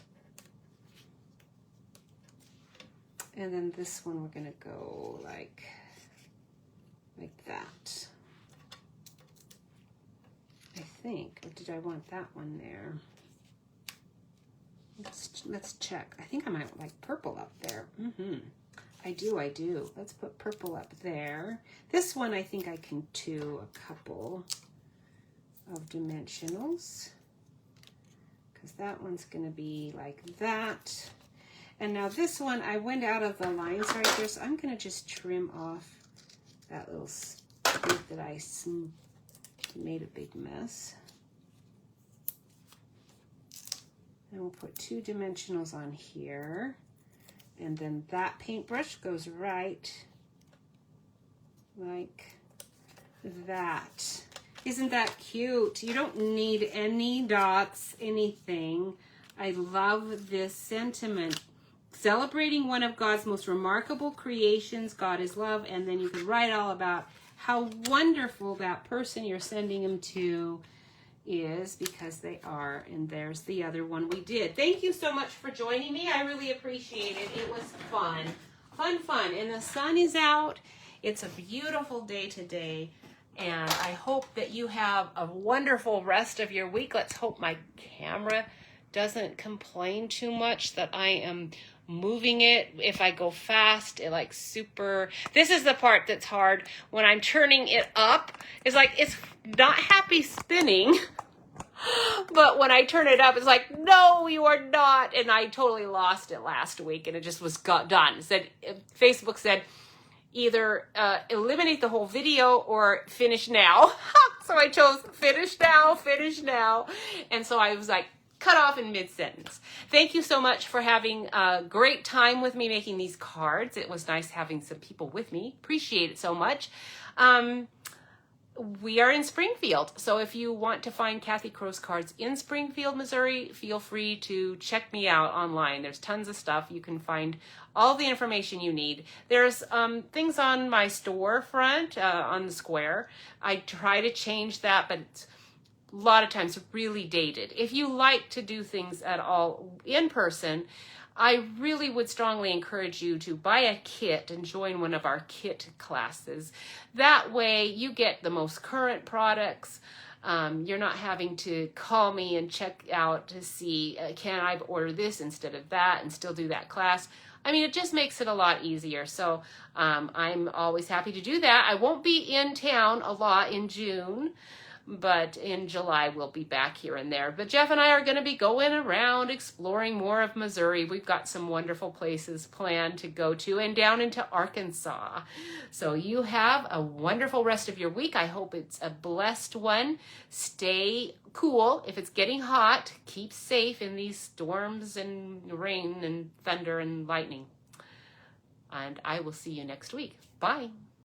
And then this one we're going to go like that. I think, or did I want that one there? Let's check. I think I might like purple up there. I do. Let's put purple up there. This one I think I can do a couple of dimensionals, because that one's going to be like that. And now this one, I went out of the lines right there, so I'm going to just trim off that little bit that I made a big mess. And we'll put two dimensionals on here. And then that paintbrush goes right like that. Isn't that cute? You don't need any dots, anything. I love this sentiment. Celebrating one of God's most remarkable creations, God is love, and then you can write all about how wonderful that person you're sending them to is, because they are. And there's the other one we did. Thank you so much for joining me. I really appreciate it. It was fun. And the sun is out. It's a beautiful day today. And I hope that you have a wonderful rest of your week. Let's hope my camera doesn't complain too much that I am moving it. If I go fast, it like super, this is the part that's hard. When I'm turning it up, it's like, it's not happy spinning. But when I turn it up, it's like, no, you are not. And I totally lost it last week, and it just was done. Facebook said, either eliminate the whole video or finish now. So I chose finish now. And so I was like, cut off in mid-sentence. Thank you so much for having a great time with me making these cards. It was nice having some people with me. Appreciate it so much. We are in Springfield, so if you want to find Kathy Crow's cards in Springfield, Missouri, feel free to check me out online. There's tons of stuff. You can find all the information you need. There's things on my storefront on the square. I try to change that, but it's a lot of times really dated. If you like to do things at all in person, I really would strongly encourage you to buy a kit and join one of our kit classes. That way you get the most current products. You're not having to call me and check out to see, can I order this instead of that and still do that class? I mean, it just makes it a lot easier. So I'm always happy to do that. I won't be in town a lot in June, but in July we'll be back here and there. But Jeff and I are going to be going around exploring more of Missouri. We've got some wonderful places planned to go to, and down into Arkansas. So you have a wonderful rest of your week. I hope it's a blessed one. Stay cool. If it's getting hot, keep safe in these storms and rain and thunder and lightning. And I will see you next week. Bye.